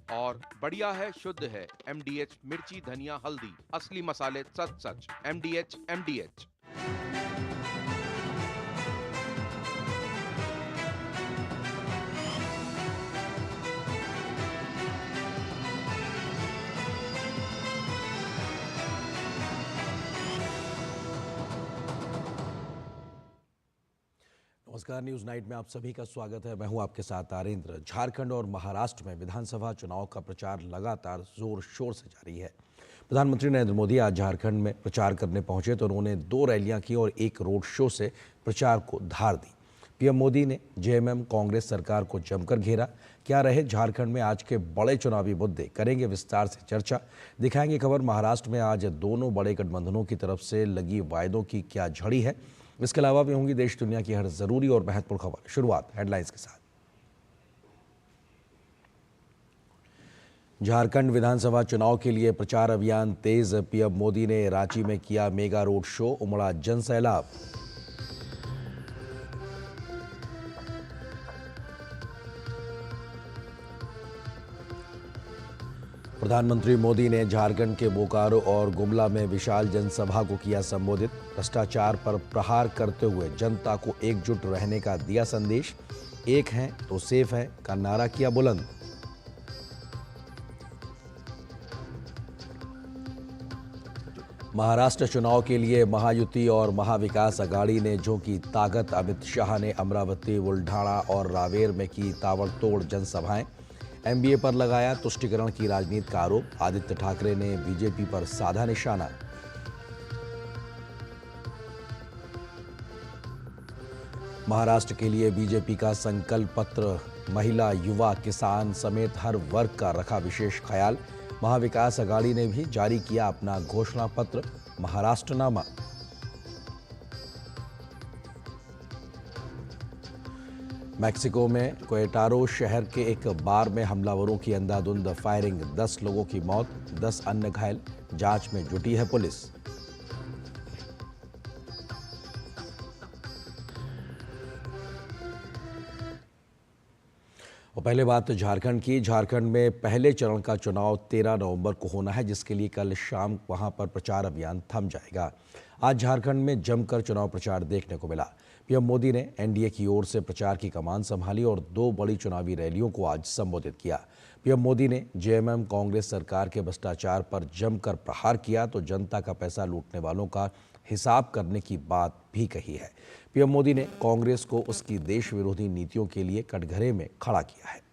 और बढ़िया है, शुद्ध है। MDH मिर्ची, धनिया, हल्दी, असली मसाले सच सच। MDH। नमस्कार, न्यूज नाइट में आप सभी का स्वागत है। मैं हूं आपके साथ आरेंद्र। झारखंड और महाराष्ट्र में विधानसभा चुनाव का प्रचार लगातार जोर शोर से जारी है। प्रधानमंत्री नरेंद्र मोदी आज झारखंड में प्रचार करने पहुंचे तो उन्होंने 2 रैलियां की और एक रोड शो से प्रचार को धार दी। पीएम मोदी ने जेएमएम कांग्रेस सरकार को जमकर घेरा। क्या रहे झारखंड में आज के बड़े चुनावी मुद्दे, करेंगे विस्तार से चर्चा। दिखाएंगे खबर महाराष्ट्र में आज दोनों बड़े गठबंधनों की तरफ से लगी वायदों की क्या झड़ी है। इसके अलावा भी होंगी देश दुनिया की हर जरूरी और महत्वपूर्ण खबर। शुरुआत हेडलाइंस के साथ। झारखंड विधानसभा चुनाव के लिए प्रचार अभियान तेज। पीएम मोदी ने रांची में किया मेगा रोड शो, उमड़ा जनसैलाब। प्रधानमंत्री मोदी ने झारखंड के बोकारो और गुमला में विशाल जनसभा को किया संबोधित। भ्रष्टाचार पर प्रहार करते हुए जनता को एकजुट रहने का दिया संदेश। एक हैं तो सेफ है का नारा किया बुलंद। महाराष्ट्र चुनाव के लिए महायुति और महाविकास अघाड़ी ने झोंकी ताकत। अमित शाह ने अमरावती, बुल्ढाना और रावेर में की ताबड़तोड़ जनसभाएं। एमबीए पर लगाया तुष्टीकरण की राजनीति का आरोप। आदित्य ठाकरे ने बीजेपी पर साधा निशाना। महाराष्ट्र के लिए बीजेपी का संकल्प पत्र। महिला, युवा, किसान समेत हर वर्ग का रखा विशेष ख्याल। महाविकास अघाड़ी ने भी जारी किया अपना घोषणा पत्र, महाराष्ट्रनामा। मैक्सिको में क्वेटारो शहर के एक बार में हमलावरों की अंधाधुंध फायरिंग, 10 लोगों की मौत, 10 अन्य घायल। जांच में जुटी है पुलिस। और पहले बात झारखंड की। झारखंड में पहले चरण का चुनाव 13 नवंबर को होना है, जिसके लिए कल शाम वहां पर प्रचार अभियान थम जाएगा। आज झारखंड में जमकर चुनाव प्रचार देखने को मिला। पीएम मोदी ने एनडीए की ओर से प्रचार की कमान संभाली और 2 बड़ी चुनावी रैलियों को आज संबोधित किया। पीएम मोदी ने जेएमएम कांग्रेस सरकार के भ्रष्टाचार पर जमकर प्रहार किया तो जनता का पैसा लूटने वालों का हिसाब करने की बात भी कही है। पीएम मोदी ने कांग्रेस को उसकी देश विरोधी नीतियों के लिए कटघरे में खड़ा किया है।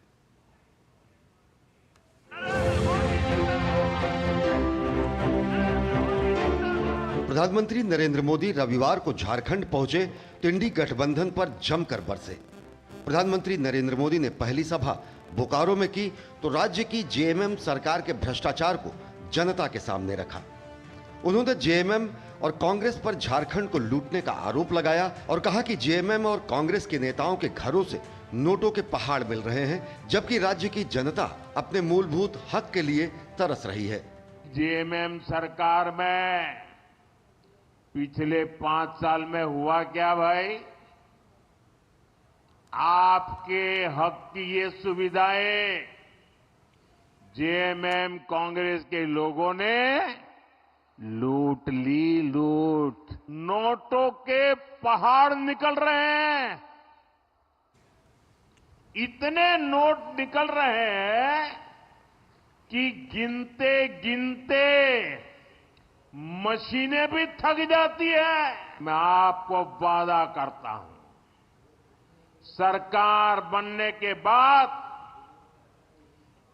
प्रधानमंत्री नरेंद्र मोदी रविवार को झारखंड पहुंचे तो इंडी गठबंधन पर जमकर बरसे। प्रधानमंत्री नरेंद्र मोदी ने पहली सभा बोकारो में की तो राज्य की जेएमएम सरकार के भ्रष्टाचार को जनता के सामने रखा। उन्होंने जेएमएम और कांग्रेस पर झारखंड को लूटने का आरोप लगाया और कहा कि जेएमएम और कांग्रेस के नेताओं के घरों से नोटों के पहाड़ मिल रहे हैं, जबकि राज्य की जनता अपने मूलभूत हक के लिए तरस रही है। जेएमएम सरकार में पिछले 5 साल में हुआ क्या भाई? आपके हक की ये सुविधाएं जेएमएम कांग्रेस के लोगों ने लूट ली। लूट, नोटों के पहाड़ निकल रहे हैं। इतने नोट निकल रहे हैं कि गिनते गिनते मशीनें भी थक जाती है। मैं आपको वादा करता हूं, सरकार बनने के बाद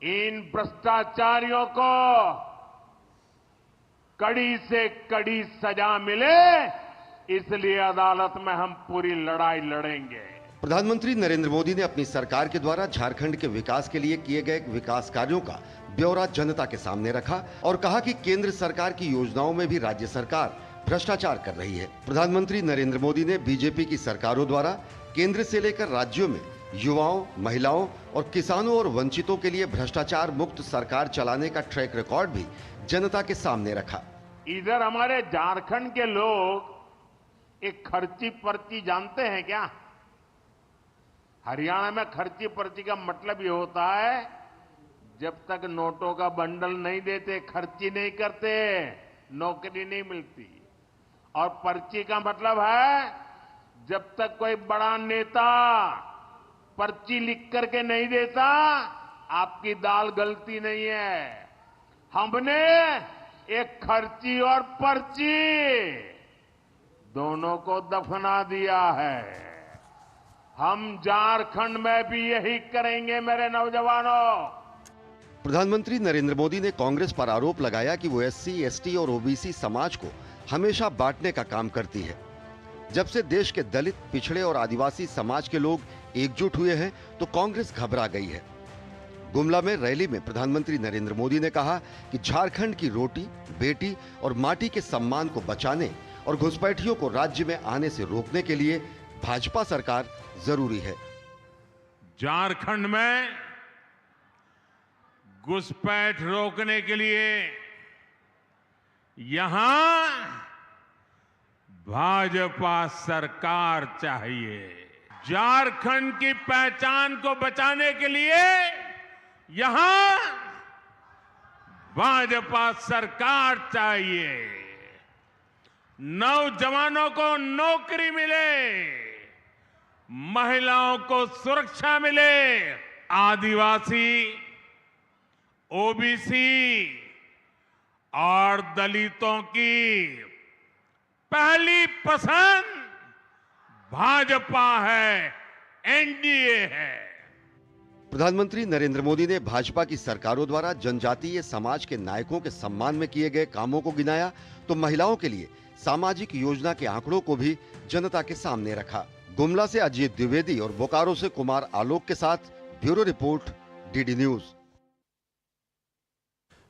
इन भ्रष्टाचारियों को कड़ी से कड़ी सजा मिले, इसलिए अदालत में हम पूरी लड़ाई लड़ेंगे। प्रधानमंत्री नरेंद्र मोदी ने अपनी सरकार के द्वारा झारखंड के विकास के लिए किए गए विकास कार्यों का ब्यौरा जनता के सामने रखा और कहा कि केंद्र सरकार की योजनाओं में भी राज्य सरकार भ्रष्टाचार कर रही है। प्रधानमंत्री नरेंद्र मोदी ने बीजेपी की सरकारों द्वारा केंद्र से लेकर राज्यों में युवाओं, महिलाओं और किसानों और वंचितों के लिए भ्रष्टाचार मुक्त सरकार चलाने का ट्रैक रिकॉर्ड भी जनता के सामने रखा। इधर हमारे झारखंड के लोग एक खर्ची पर्ची जानते हैं क्या? हरियाणा में खर्ची पर्ची का मतलब ये होता है जब तक नोटों का बंडल नहीं देते, खर्ची नहीं करते, नौकरी नहीं मिलती। और पर्ची का मतलब है, जब तक कोई बड़ा नेता पर्ची लिख करके नहीं देता, आपकी दाल गलती नहीं है। हमने एक खर्ची और पर्ची दोनों को दफना दिया है। हम झारखंड में भी यही करेंगे मेरे नौजवानों। प्रधानमंत्री नरेंद्र मोदी ने कांग्रेस पर आरोप लगाया कि वो एससी, एसटी और ओबीसी समाज को हमेशा बांटने का काम करती है। जब से देश के दलित, पिछड़े और आदिवासी समाज के लोग एकजुट हुए हैं तो कांग्रेस घबरा गई है। गुमला में रैली में प्रधानमंत्री नरेंद्र मोदी ने कहा कि झारखंड की रोटी, बेटी और माटी के सम्मान को बचाने और घुसपैठियों को राज्य में आने से रोकने के लिए भाजपा सरकार जरूरी है। झारखंड में घुसपैठ रोकने के लिए यहां भाजपा सरकार चाहिए। झारखंड की पहचान को बचाने के लिए यहां भाजपा सरकार चाहिए। नौजवानों को नौकरी मिले, महिलाओं को सुरक्षा मिले, आदिवासी, ओबीसी और दलितों की पहली पसंद भाजपा है, एनडीए है। प्रधानमंत्री नरेंद्र मोदी ने भाजपा की सरकारों द्वारा जनजातीय समाज के नायकों के सम्मान में किए गए कामों को गिनाया तो महिलाओं के लिए सामाजिक योजना के आंकड़ों को भी जनता के सामने रखा। गुमला से अजीत द्विवेदी और बोकारो से कुमार आलोक के साथ ब्यूरो रिपोर्ट, डीडी न्यूज।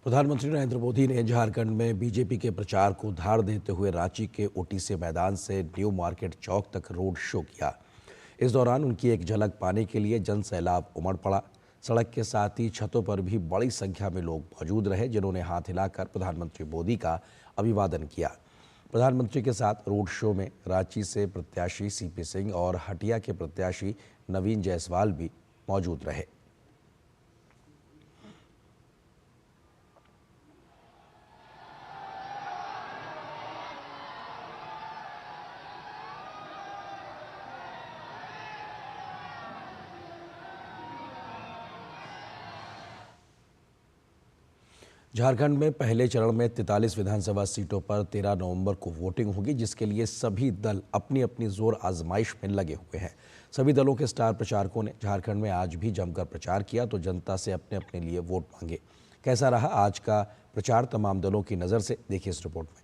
प्रधानमंत्री नरेंद्र मोदी ने झारखंड में बीजेपी के प्रचार को धार देते हुए रांची के ओटीसी मैदान से न्यू मार्केट चौक तक रोड शो किया। इस दौरान उनकी एक झलक पाने के लिए जन सैलाब उमड़ पड़ा। सड़क के साथ ही छतों पर भी बड़ी संख्या में लोग मौजूद रहे, जिन्होंने हाथ हिलाकर प्रधानमंत्री मोदी का अभिवादन किया। प्रधानमंत्री के साथ रोड शो में रांची से प्रत्याशी सीपी सिंह और हटिया के प्रत्याशी नवीन जायसवाल भी मौजूद रहे। झारखंड में पहले चरण में 43 विधानसभा सीटों पर 13 नवंबर को वोटिंग होगी, जिसके लिए सभी दल अपनी अपनी जोर आजमाइश में लगे हुए हैं। सभी दलों के स्टार प्रचारकों ने झारखंड में आज भी जमकर प्रचार किया तो जनता से अपने अपने लिए वोट मांगे। कैसा रहा आज का प्रचार, तमाम दलों की नजर से देखिए इस रिपोर्ट में।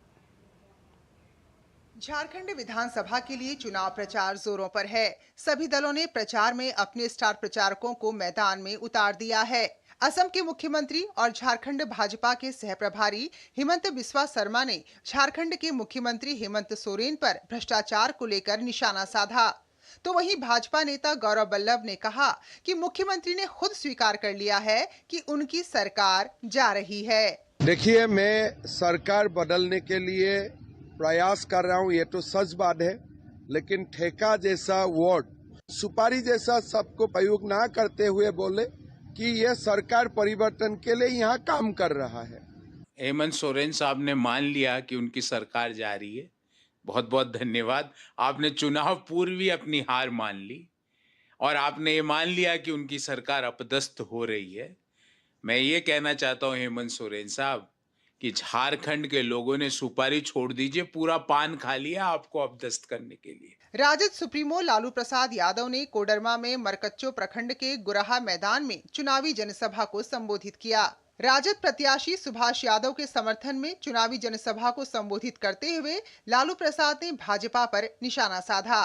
झारखंड विधानसभा के लिए चुनाव प्रचार जोरों पर है। सभी दलों ने प्रचार में अपने स्टार प्रचारकों को मैदान में उतार दिया है। असम के मुख्यमंत्री और झारखंड भाजपा के सह प्रभारी हिमंत बिस्वा शर्मा ने झारखंड के मुख्यमंत्री हेमंत सोरेन पर भ्रष्टाचार को लेकर निशाना साधा, तो वहीं भाजपा नेता गौरव वल्लभ ने कहा कि मुख्यमंत्री ने खुद स्वीकार कर लिया है कि उनकी सरकार जा रही है। देखिए, मैं सरकार बदलने के लिए प्रयास कर रहा हूं, ये तो सच बात है, लेकिन ठेका जैसा वर्ड, सुपारी जैसा सबको प्रयोग ना करते हुए बोले कि यह सरकार परिवर्तन के लिए यहाँ काम कर रहा है। हेमंत सोरेन साहब ने मान लिया कि उनकी सरकार जा रही है। बहुत बहुत धन्यवाद। आपने चुनाव पूर्व ही अपनी हार मान ली और आपने ये मान लिया कि उनकी सरकार अपदस्थ हो रही है। मैं ये कहना चाहता हूँ हेमंत सोरेन साहब कि झारखंड के लोगों ने सुपारी छोड़ दीजिए, पूरा पान खा लिया आपको अपदस्थ करने के लिए। राजद सुप्रीमो लालू प्रसाद यादव ने कोडरमा में मरकच्चो प्रखंड के गुराहा मैदान में चुनावी जनसभा को संबोधित किया। राजद प्रत्याशी सुभाष यादव के समर्थन में चुनावी जनसभा को संबोधित करते हुए लालू प्रसाद ने भाजपा पर निशाना साधा।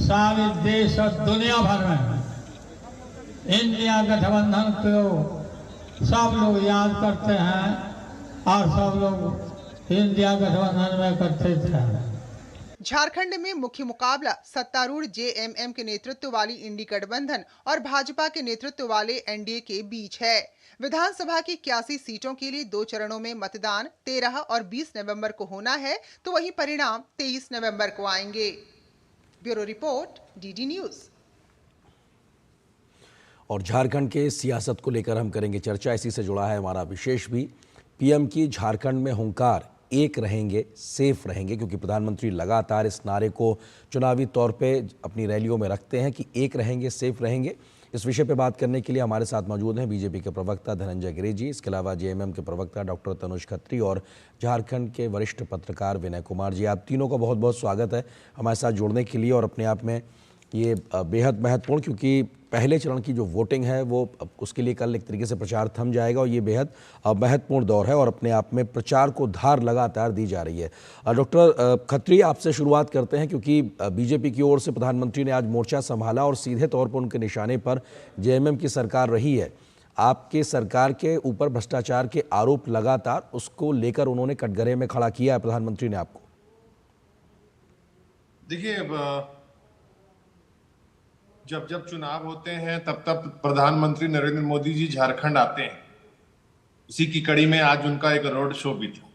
सारे देश और दुनिया भर में इंडिया गठबंधन को सब लोग याद करते हैं और सब लोग इंडिया गठबंधन में करते थे। झारखंड में मुख्य मुकाबला सत्तारूढ़ जेएमएम के नेतृत्व वाली इंडी गठबंधन और भाजपा के नेतृत्व वाले एनडीए के बीच है। विधानसभा की 81 सीटों के लिए 2 चरणों में मतदान 13 और 20 नवंबर को होना है, तो वहीं परिणाम 23 नवंबर को आएंगे। Bureau report, DD news. और झारखंड के सियासत को लेकर हम करेंगे चर्चा। इसी से जुड़ा है हमारा विशेष भी पीएम की झारखंड में हुंकार, एक रहेंगे सेफ रहेंगे, क्योंकि प्रधानमंत्री लगातार इस नारे को चुनावी तौर पे अपनी रैलियों में रखते हैं कि एक रहेंगे सेफ रहेंगे। इस विषय पे बात करने के लिए हमारे साथ मौजूद हैं बीजेपी के प्रवक्ता धनंजय गिरि जी, इसके अलावा जेएमएम के प्रवक्ता डॉक्टर तनुज खत्री और झारखंड के वरिष्ठ पत्रकार विनय कुमार जी। आप तीनों का बहुत बहुत स्वागत है हमारे साथ जुड़ने के लिए। और अपने आप में ये बेहद महत्वपूर्ण, क्योंकि पहले चरण की जो वोटिंग है वो उसके लिए कल एक तरीके से प्रचार थम जाएगा और ये बेहद महत्वपूर्ण दौर है और अपने आप में प्रचार को धार लगातार दी जा रही है। डॉक्टर खत्री, आपसे शुरुआत करते हैं, क्योंकि बीजेपी की ओर से प्रधानमंत्री ने आज मोर्चा संभाला और सीधे तौर पर उनके निशाने पर जेएमएम की सरकार रही है। आपके सरकार के ऊपर भ्रष्टाचार के आरोप लगातार, उसको लेकर उन्होंने कटघरे में खड़ा किया है प्रधानमंत्री ने आपको। देखिए, जब जब चुनाव होते हैं तब तब प्रधानमंत्री नरेंद्र मोदी जी झारखंड आते हैं। इसी की कड़ी में आज उनका एक रोड शो भी था,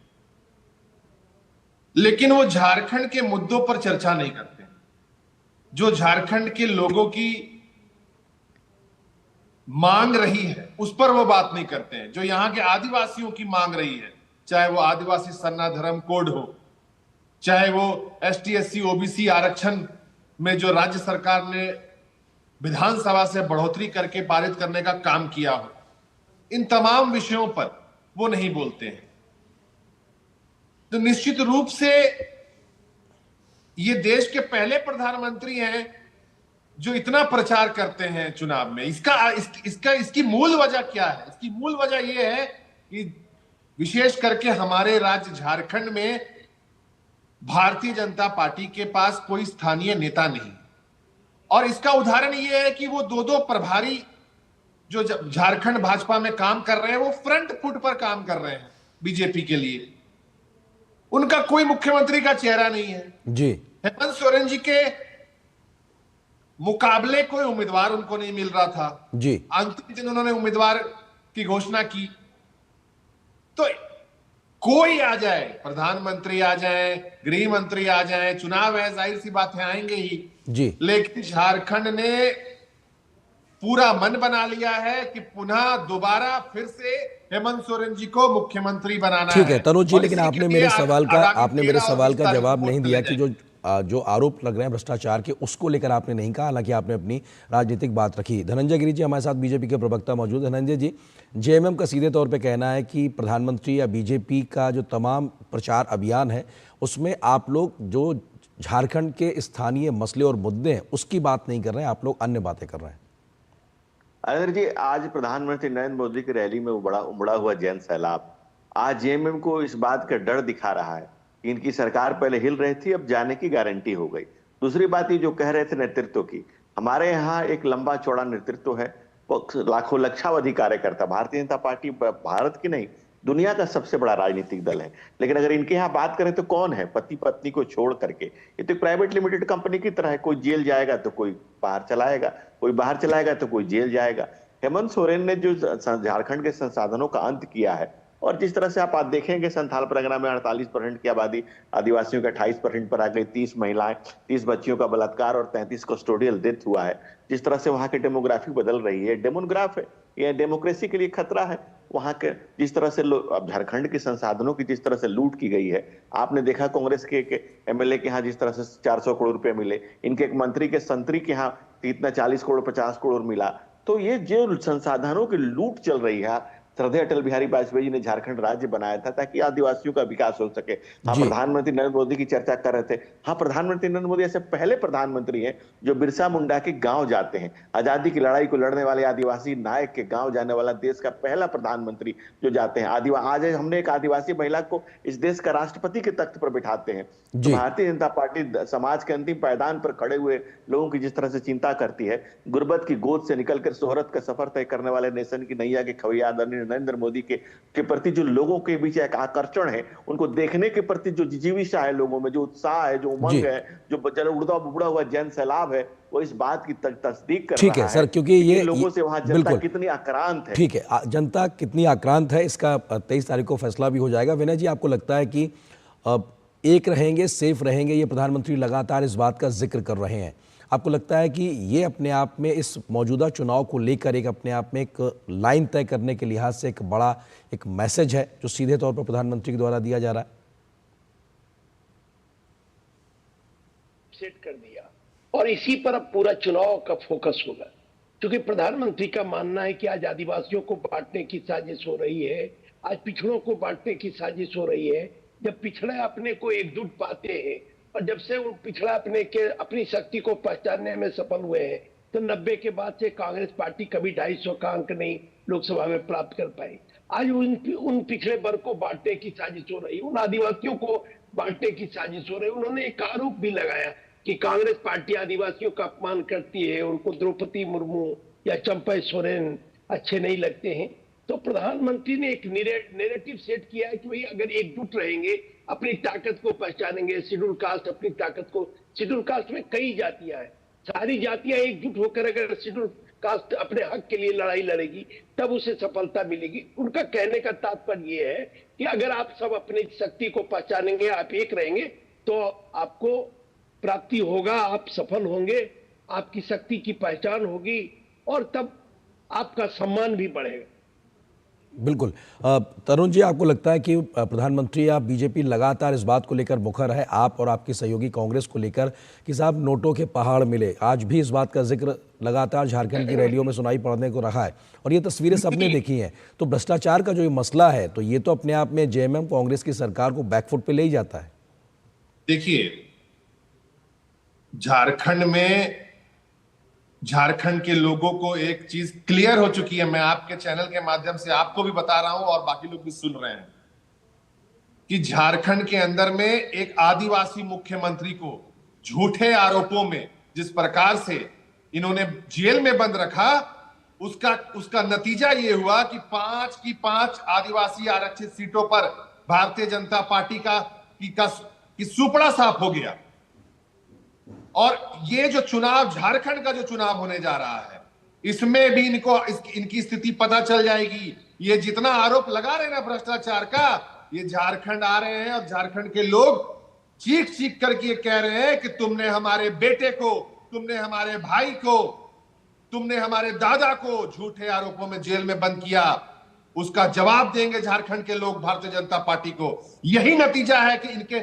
लेकिन वो झारखंड के मुद्दों पर चर्चा नहीं करते। जो झारखंड के लोगों की मांग रही है उस पर वो बात नहीं करते हैं। जो यहाँ के आदिवासियों की मांग रही है, चाहे वो आदिवासी सरना धर्म कोड हो, चाहे वो एसटी एससी ओबीसी आरक्षण में जो राज्य सरकार ने विधानसभा से बढ़ोतरी करके पारित करने का काम किया हो, इन तमाम विषयों पर वो नहीं बोलते हैं। तो निश्चित रूप से ये देश के पहले प्रधानमंत्री हैं जो इतना प्रचार करते हैं चुनाव में। इसकी मूल वजह क्या है? इसकी मूल वजह यह है कि विशेष करके हमारे राज्य झारखंड में भारतीय जनता पार्टी के पास कोई स्थानीय नेता नहीं। और इसका उदाहरण यह है कि वो दो प्रभारी जो झारखंड भाजपा में काम कर रहे हैं, वो फ्रंट फुट पर काम कर रहे हैं बीजेपी के लिए। उनका कोई मुख्यमंत्री का चेहरा नहीं है जी। हेमंत सोरेन जी के मुकाबले कोई उम्मीदवार उनको नहीं मिल रहा था जी। अंतिम दिन उन्होंने उम्मीदवार की घोषणा की। तो कोई आ जाए, प्रधानमंत्री आ जाए, गृह मंत्री आ जाए, चुनाव है, जाहिर सी बात है आएंगे ही जी। लेकिन झारखंड ने पूरा मन बना लिया है कि पुनः दोबारा फिर से हेमंत सोरेन जी को मुख्यमंत्री बनाना है। ठीक है तनुज जी, लेकिन आपने मेरे सवाल का जवाब नहीं दिया कि जो आरोप लग रहे हैं भ्रष्टाचार के, उसको लेकर आपने नहीं कहा, हालांकि आपने अपनी राजनीतिक बात रखी। धनंजय गिरि जी हमारे साथ बीजेपी के प्रवक्ता मौजूद। धनंजय जी, जेएमएम का सीधे तौर पे कहना है कि प्रधानमंत्री या बीजेपी का जो तमाम प्रचार अभियान है उसमें आप लोग जो झारखंड के स्थानीय मसले और मुद्दे हैं उसकी बात नहीं कर रहे हैं, आप लोग अन्य बातें कर रहे हैं। अनिल जी, आज प्रधानमंत्री नरेंद्र मोदी की रैली में उमड़ा हुआ जैन सैलाब आज जेएमएम को इस बात का डर दिखा रहा है कि इनकी सरकार पहले हिल रही थी, अब जाने की गारंटी हो गई। दूसरी बात ये जो कह रहे थे नेतृत्व की, हमारे यहाँ एक लंबा चौड़ा नेतृत्व है, लाखों लक्षावधि कार्यकर्ता। भारतीय जनता पार्टी भारत की नहीं दुनिया का सबसे बड़ा राजनीतिक दल है, लेकिन अगर इनके यहाँ बात करें तो कौन है? पति पत्नी को छोड़ करके ये तो प्राइवेट लिमिटेड कंपनी की तरह है। कोई जेल जाएगा तो कोई बाहर चलाएगा, कोई बाहर चलाएगा तो कोई जेल जाएगा। हेमंत सोरेन ने जो झारखंड के संसाधनों का अंत किया है, और जिस तरह से आप देखेंगे संथाल परगना में 48% की आबादी आदिवासियों के 28% पर आ गई, 30 महिलाएं, 30 बच्चियों का बलात्कार और 33 कस्टोडियल डेथ हुआ है। जिस तरह से वहां की डेमोग्राफी बदल रही है, डेमोग्राफ है, यह डेमोक्रेसी के लिए खतरा है। वहां के जिस तरह से झारखंड के संसाधनों की जिस तरह से लूट की गई है, आपने देखा कांग्रेस के एमएलए के यहाँ जिस तरह से 400 करोड़ रुपए मिले, इनके एक मंत्री के संतरी के यहाँ इतना 40 करोड़ 50 करोड़ मिला। तो ये जो संसाधनों की लूट चल रही है, श्रद्धेय अटल बिहारी वाजपेयी जी ने झारखंड राज्य बनाया था ताकि आदिवासियों का विकास हो सके। हाँ, प्रधानमंत्री नरेंद्र मोदी की चर्चा कर रहे थे। हाँ, प्रधानमंत्री नरेंद्र मोदी ऐसे पहले प्रधानमंत्री हैं जो बिरसा मुंडा के गांव जाते हैं। आजादी की लड़ाई को लड़ने वाले आदिवासी नायक के गांव जाने वाला देश का पहला प्रधानमंत्री जो जाते हैं। आज हमने एक आदिवासी महिला को इस देश का राष्ट्रपति के तख्त पर बिठाते हैं। तो भारतीय जनता पार्टी समाज के अंतिम पायदान पर खड़े हुए लोगों की जिस तरह से चिंता करती है, गुर्बत की गोद से निकलकर शोहरत का सफर तय करने वाले नेशन की नैया के खवैया नरेंद्र मोदी के प्रति जो लोगों के बीच एक आकर्षण है, उनको देखने के प्रति जो जिजीविषा है लोगों में, जो उत्साह है, जो उमंग है, जो उड़ता हुआ जैन सैलाब है, वो इस बात की तस्दीक कर रहा है। ठीक है सर, क्योंकि ये लोगों से वहां जनता कितनी आक्रांत है। ठीक है, जनता कितनी आक्रांत है इसका 23 तारीख को फैसला भी हो जाएगा। विनय जी, आपको लगता है कि एक रहेंगे सेफ रहेंगे, ये प्रधानमंत्री लगातार इस बात का जिक्र कर रहे हैं, आपको लगता है कि ये अपने आप में इस मौजूदा चुनाव को लेकर एक अपने आप में एक लाइन तय करने के लिहाज से एक बड़ा एक मैसेज है जो सीधे तौर पर प्रधानमंत्री के द्वारा दिया जा रहा है? सेट कर दिया और इसी पर अब पूरा चुनाव का फोकस होगा, क्योंकि प्रधानमंत्री का मानना है कि आज आदिवासियों को बांटने की साजिश हो रही है, आज पिछड़ों को बांटने की साजिश हो रही है। जब पिछड़े अपने को एकजुट पाते हैं और जब से उन पिछड़ा अपनी शक्ति को पहचानने में सफल हुए हैं, तो 90 के बाद से कांग्रेस पार्टी कभी 250 का अंक नहीं लोकसभा में प्राप्त कर पाई। आज उन पिछड़े वर्ग को बांटने की साजिश हो रही, उन आदिवासियों को बांटने की साजिश हो रही। उन्होंने एक आरोप भी लगाया कि कांग्रेस पार्टी आदिवासियों का अपमान करती है, उनको द्रौपदी मुर्मू या चंपा सोरेन अच्छे नहीं लगते हैं। तो प्रधानमंत्री ने एक नैरेटिव सेट किया है कि भाई अगर एकजुट रहेंगे, अपनी ताकत को पहचानेंगे, शेड्यूल कास्ट अपनी ताकत को, शेड्यूल कास्ट में कई जातियां हैं, सारी जातियां एकजुट होकर अगर शेड्यूल कास्ट अपने हक के लिए लड़ाई लड़ेगी तब उसे सफलता मिलेगी। उनका कहने का तात्पर्य ये है कि अगर आप सब अपनी शक्ति को पहचानेंगे, आप एक रहेंगे, तो आपको प्राप्ति होगा, आप सफल होंगे, आपकी शक्ति की पहचान होगी और तब आपका सम्मान भी बढ़ेगा। बिल्कुल। तरुण जी, आपको लगता है कि प्रधानमंत्री या बीजेपी लगातार इस बात को लेकर मुखर है, आप और आपकी सहयोगी कांग्रेस को लेकर, कि साहब नोटों के पहाड़ मिले? आज भी इस बात का जिक्र लगातार झारखंड की रैलियों में सुनाई पड़ने को रहा है और ये तस्वीरें सबने देखी हैं। तो भ्रष्टाचार का जो ये मसला है, तो ये तो अपने आप में जेएमएम कांग्रेस की सरकार को बैकफुट पे ले ही जाता है। देखिए, झारखंड के लोगों को एक चीज क्लियर हो चुकी है, मैं आपके चैनल के माध्यम से आपको भी बता रहा हूं और बाकी लोग भी सुन रहे हैं, कि झारखंड के अंदर में एक आदिवासी मुख्यमंत्री को झूठे आरोपों में जिस प्रकार से इन्होंने जेल में बंद रखा, उसका नतीजा ये हुआ कि 5 की 5 आदिवासी आरक्षित सीटों पर भारतीय जनता पार्टी की सुपड़ा साफ हो गया। और ये जो चुनाव, झारखंड का जो चुनाव होने जा रहा है, इसमें भी इनकी स्थिति पता चल जाएगी। ये जितना आरोप लगा रहे हैं ना भ्रष्टाचार का, ये झारखंड आ रहे हैं और झारखंड के लोग चीख चीख करके ये कह रहे हैं कि तुमने हमारे बेटे को, तुमने हमारे भाई को, तुमने हमारे दादा को झूठे आरोपों में जेल में बंद किया। उसका जवाब देंगे झारखंड के लोग भारतीय जनता पार्टी को। यही नतीजा है कि इनके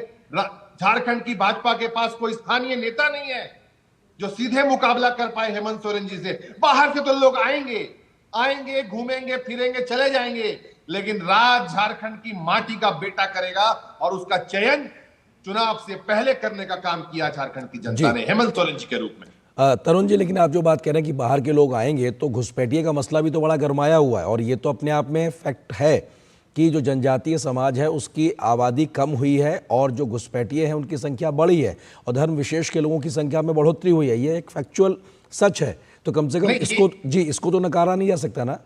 झारखंड की भाजपा के पास कोई स्थानीय नेता नहीं है जो सीधे मुकाबला कर पाए हेमंत सोरेन जी से। बाहर से तो लोग आएंगे, घूमेंगे, फिरेंगे, चले जाएंगे, लेकिन राज झारखंड की माटी का बेटा करेगा और उसका चयन चुनाव से पहले करने का काम किया झारखंड की जनता ने हेमंत सोरेन जी के रूप में। तरुण जी, लेकिन आप जो बात कह रहे हैं कि बाहर के लोग आएंगे, तो घुसपैठिए का मसला भी तो बड़ा गरमाया हुआ है और ये तो अपने आप में फैक्ट है कि जो जनजातीय समाज है उसकी आबादी कम हुई है और जो घुसपैठिए हैं उनकी संख्या बढ़ी है और धर्म विशेष के लोगों की संख्या में बढ़ोतरी हुई है। ये एक फैक्चुअल सच है, तो कम से कम इसको तो नकारा नहीं जा सकता ना।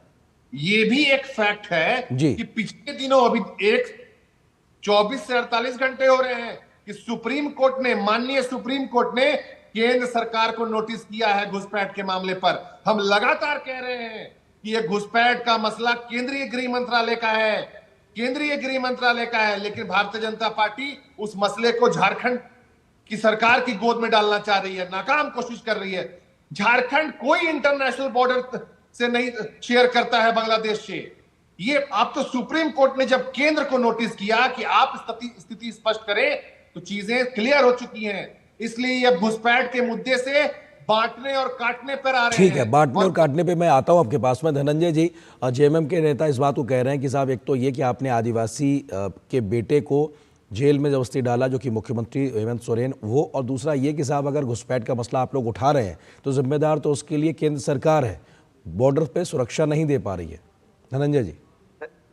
ये भी एक फैक्ट है कि पिछले दिनों, अभी 24 से 48 घंटे हो रहे हैं कि सुप्रीम कोर्ट ने, माननीय सुप्रीम कोर्ट ने केंद्र सरकार को नोटिस किया है घुसपैठ के मामले पर। हम लगातार कह रहे हैं कि यह घुसपैठ का मसला केंद्रीय गृह मंत्रालय का है, लेकिन भारतीय जनता पार्टी उस मसले को झारखंड की सरकार की गोद में डालना चाह रही है, नाकाम कोशिश कर रही है। झारखंड कोई इंटरनेशनल बॉर्डर से नहीं शेयर करता है बांग्लादेश से। ये आप तो सुप्रीम कोर्ट ने जब केंद्र को नोटिस किया कि आप स्थिति स्पष्ट करें, तो चीजें क्लियर हो चुकी हैं। इसलिए ये घुसपैठ के मुद्दे से बांटने और काटने पर आ रहे हैं। ठीक है, बांटने और काटने पे मैं आता हूं आपके पास में। धनंजय जी, जेएमएम के नेता इस बात को कह रहे हैं कि साहब, एक तो ये कि आपने आदिवासी के बेटे को जेल में जबरदस्ती डाला, जो कि मुख्यमंत्री हेमंत सोरेन, वो, और दूसरा ये कि साहब अगर घुसपैठ का मसला आप लोग उठा रहे हैं तो जिम्मेदार तो उसके लिए केंद्र सरकार है, बॉर्डर पे सुरक्षा नहीं दे पा रही है। धनंजय जी।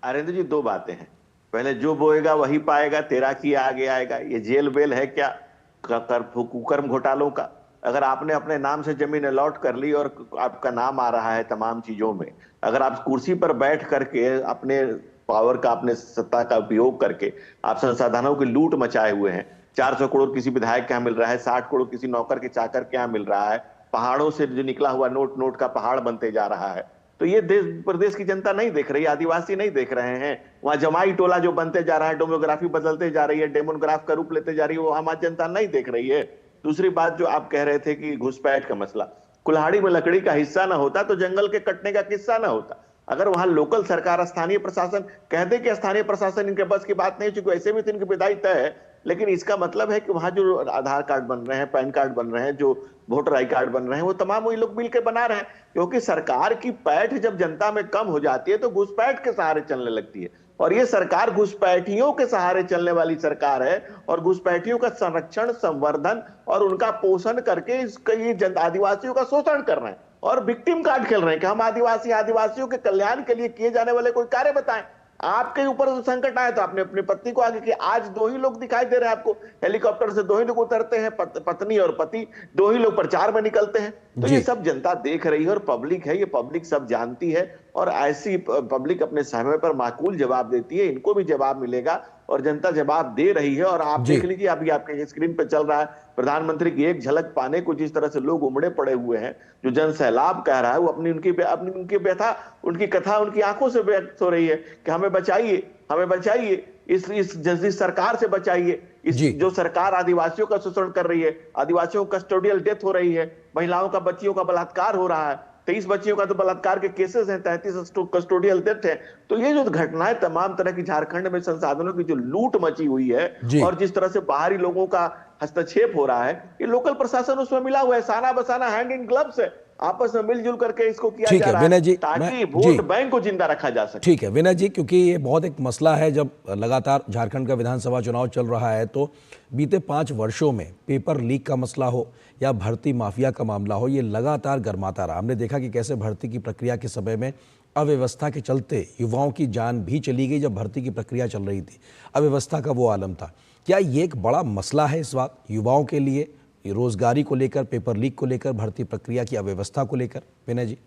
अरेंद्र जी, 2 बातें हैं। पहले जो बोएगा वही पाएगा, तेरा की आगे आएगा। ये जेल बेल है क्या कुकर्म घोटालों का? अगर आपने अपने नाम से जमीन अलॉट कर ली और आपका नाम आ रहा है तमाम चीजों में, अगर आप कुर्सी पर बैठ करके अपने पावर का, अपने सत्ता का उपयोग करके आप संसाधनों की लूट मचाए हुए हैं, 400 करोड़ किसी विधायक के यहाँ मिल रहा है, 60 करोड़ किसी नौकर के चाकर के यहाँ मिल रहा है, पहाड़ों से जो निकला हुआ नोट का पहाड़ बनते जा रहा है, तो ये देश प्रदेश की जनता नहीं देख रही, आदिवासी नहीं देख रहे हैं। वहां जमाई टोला जो बनते जा रहा है, डेमोग्राफी बदलते जा रही है, डेमोग्राफ का रूप लेते जा रही है, वो हमारी जनता नहीं देख रही है। दूसरी बात जो आप कह रहे थे कि घुसपैठ का मसला, कुल्हाड़ी में लकड़ी का हिस्सा ना होता तो जंगल के कटने का किस्सा ना होता। अगर वहां लोकल सरकार, स्थानीय प्रशासन कह दे कि स्थानीय प्रशासन इनके बस की बात नहीं, चूंकि वैसे भी तो इनकी विदाई तय है, लेकिन इसका मतलब है कि वहां जो आधार कार्ड बन रहे हैं, पैन कार्ड बन रहे हैं, जो वोटर आई कार्ड बन रहे हैं, वो तमाम वही लोग मिलकर बना रहे हैं। क्योंकि सरकार की पैठ जब जनता में कम हो जाती है तो घुसपैठ के सहारे चलने लगती है, और ये सरकार घुसपैठियों के सहारे चलने वाली सरकार है। और घुसपैठियों का संरक्षण, संवर्धन और उनका पोषण करके ये आदिवासियों का शोषण कर रहे हैं और विक्टिम कार्ड खेल रहे हैं कि हम आदिवासियों के कल्याण के लिए किए जाने वाले कोई कार्य बताएं। आपके ऊपर जो संकट आया तो आपने अपनी पत्नी को आगे किया। आज 2 ही लोग दिखाई दे रहे हैं आपको, हेलीकॉप्टर से 2 ही लोग उतरते हैं, पत्नी और पति 2 ही लोग प्रचार में निकलते हैं। तो ये सब जनता देख रही है और पब्लिक है, ये पब्लिक सब जानती है, और ऐसी पब्लिक अपने समय पर माकूल जवाब देती है। इनको भी जवाब मिलेगा और जनता जवाब दे रही है। और आप देख लीजिए, अभी आपके स्क्रीन पे चल रहा है, प्रधानमंत्री की एक झलक पाने को जिस तरह से लोग उमड़े पड़े हुए हैं, जो जन सैलाब कह रहा है, वो अपनी उनकी व्यथा, उनकी कथा उनकी आंखों से व्यक्त हो रही है कि हमें बचाइए, हमें बचाइए, इस सरकार से बचाइए, इस जो सरकार आदिवासियों का शोषण कर रही है, आदिवासियों को कस्टोडियल डेथ हो रही है, महिलाओं का, बच्चियों का बलात्कार हो रहा है, 23 बच्चियों का तो बलात्कार के केसेस हैं, 33 कस्टोडियल डेथ है। तो ये जो घटनाएं तमाम तरह की झारखंड में संसाधनों की जो लूट मची हुई है और जिस तरह से बाहरी लोगों का हस्तक्षेप हो रहा है, ये लोकल प्रशासन उसमें मिला हुआ है, साना बसाना हैंड इन ग्लव्स है, आपस में मिलजुल करके इसको किया जा रहा है ताकि वोट बैंक को जिंदा रखा जा सके। ठीक है विनय जी, क्योंकि ये बहुत एक मसला है, जब लगातार झारखंड का विधानसभा चुनाव चल रहा है तो बीते 5 वर्षों में पेपर लीक का मसला हो या भर्ती माफिया का मामला हो, ये लगातार गर्माता रहा। हमने देखा कि कैसे भर्ती की प्रक्रिया के समय में अव्यवस्था के चलते युवाओं की जान भी चली गई जब भर्ती की प्रक्रिया चल रही थी। अव्यवस्था का वो आलम था। क्या ये एक बड़ा मसला है इस वक्त युवाओं के लिए, रोजगारी को लेकर, पेपर लीक को लेकर, भर्ती प्रक्रिया की अव्यवस्था को लेकर? विनय जी।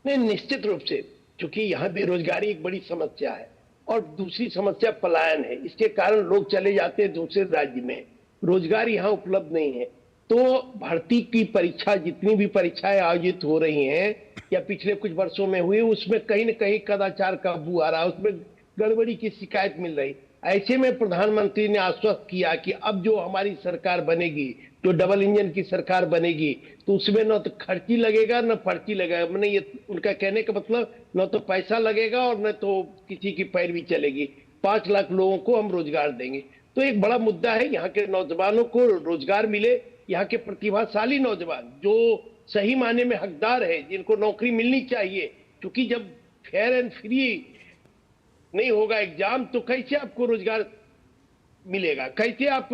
नहीं, निश्चित रूप से, क्योंकि यहाँ बेरोजगारी एक बड़ी समस्या है और दूसरी समस्या पलायन है। इसके कारण लोग चले जाते हैं दूसरे राज्य में, रोजगार यहाँ उपलब्ध नहीं है। तो भर्ती की परीक्षा, जितनी भी परीक्षाएं आयोजित हो रही हैं या पिछले कुछ वर्षों में हुई, उसमें कहीं न कहीं कदाचार का बू आ रहा है, उसमें गड़बड़ी की शिकायत मिल रही। ऐसे में प्रधानमंत्री ने आश्वस्त किया कि अब जो हमारी सरकार बनेगी, जो डबल इंजन की सरकार बनेगी, तो उसमें न तो खर्ची लगेगा न पर्ची लगेगा। मैंने ये उनका कहने का मतलब, न तो पैसा लगेगा और न तो किसी की पैरवी चलेगी। 5 लाख लोगों को हम रोजगार देंगे। तो एक बड़ा मुद्दा है, यहाँ के नौजवानों को रोजगार मिले, यहाँ के प्रतिभाशाली नौजवान जो सही मायने में हकदार है, जिनको नौकरी मिलनी चाहिए। क्योंकि जब फेयर एंड फ्री नहीं होगा एग्जाम, तो कैसे आपको रोजगार मिलेगा, कैसे आप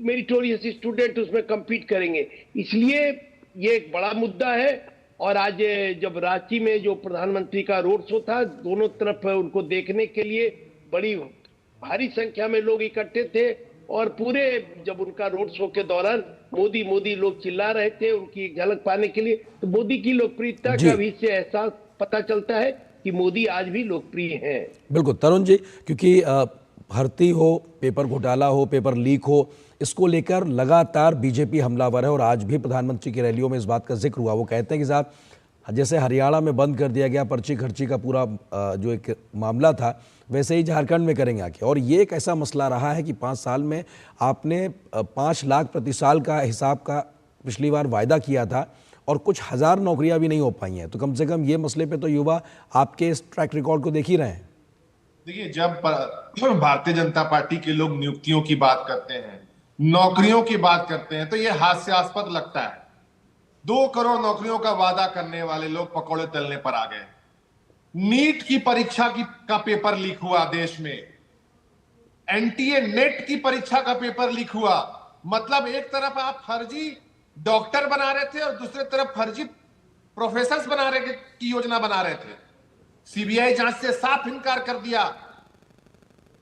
मेरिटोरियस स्टूडेंट उसमें compete करेंगे। इसलिए ये एक बड़ा मुद्दा है। और आज जब रांची में जो प्रधानमंत्री का रोड शो था, दोनों तरफ उनको देखने के लिए बड़ी भारी संख्या में लोग इकट्ठे थे और पूरे जब उनका रोड शो के दौरान मोदी मोदी लोग चिल्ला रहे थे उनकी एक झलक पाने के लिए। तो मोदी की लोकप्रियता का भी इससे एहसास पता चलता है कि मोदी आज भी लोकप्रिय हैं। बिल्कुल तरुण जी, क्योंकि भर्ती हो, पेपर घोटाला हो, पेपर लीक हो, इसको लेकर लगातार बीजेपी हमलावर है और आज भी प्रधानमंत्री की रैलियों में इस बात का जिक्र हुआ। वो कहते हैं कि साहब, जैसे हरियाणा में बंद कर दिया गया पर्ची खर्ची का पूरा जो एक मामला था, वैसे ही झारखंड में करेंगे आके। और ये एक ऐसा मसला रहा है कि 5 साल में आपने 5 लाख प्रति साल का हिसाब का पिछली बार वायदा किया था और कुछ हज़ार नौकरियां भी नहीं हो पाई हैं। तो कम से कम ये मसले पे तो युवा आपके इस ट्रैक रिकॉर्ड को देख ही रहे हैं। देखिए, जब भारतीय जनता पार्टी के लोग नियुक्तियों की बात करते हैं, नौकरियों की बात करते हैं, तो ये हास्यास्पद लगता है। 2 करोड़ नौकरियों का वादा करने वाले लोग पकौड़े तलने पर आ गए। नीट की परीक्षा का पेपर लीक हुआ देश में, एनटीए नेट की परीक्षा का पेपर लीक हुआ। मतलब एक तरफ आप फर्जी डॉक्टर बना रहे थे और दूसरी तरफ फर्जी प्रोफेसर बना रहे की योजना बना रहे थे। सीबीआई जांच से साफ इनकार कर दिया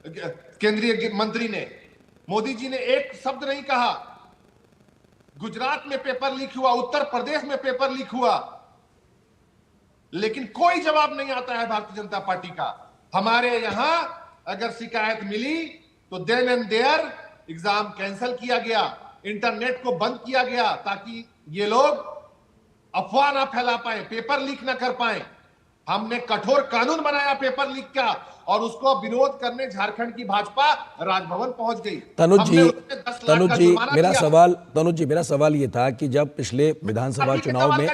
केंद्रीय मंत्री ने। मोदी जी ने एक शब्द नहीं कहा। गुजरात में पेपर लीक हुआ, उत्तर प्रदेश में पेपर लीक हुआ, लेकिन कोई जवाब नहीं आता है भारतीय जनता पार्टी का। हमारे यहां अगर शिकायत मिली तो then and there exam cancel किया गया, इंटरनेट को बंद किया गया ताकि ये लोग अफवाह ना फैला पाए, पेपर लीक ना कर पाए। हमने कठोर कानून बनाया पेपर लीक का, और उसको विरोध करने झारखंड की भाजपा राजभवन पहुंच गई। तनुज जी मेरा सवाल ये था कि जब पिछले विधानसभा चुनाव में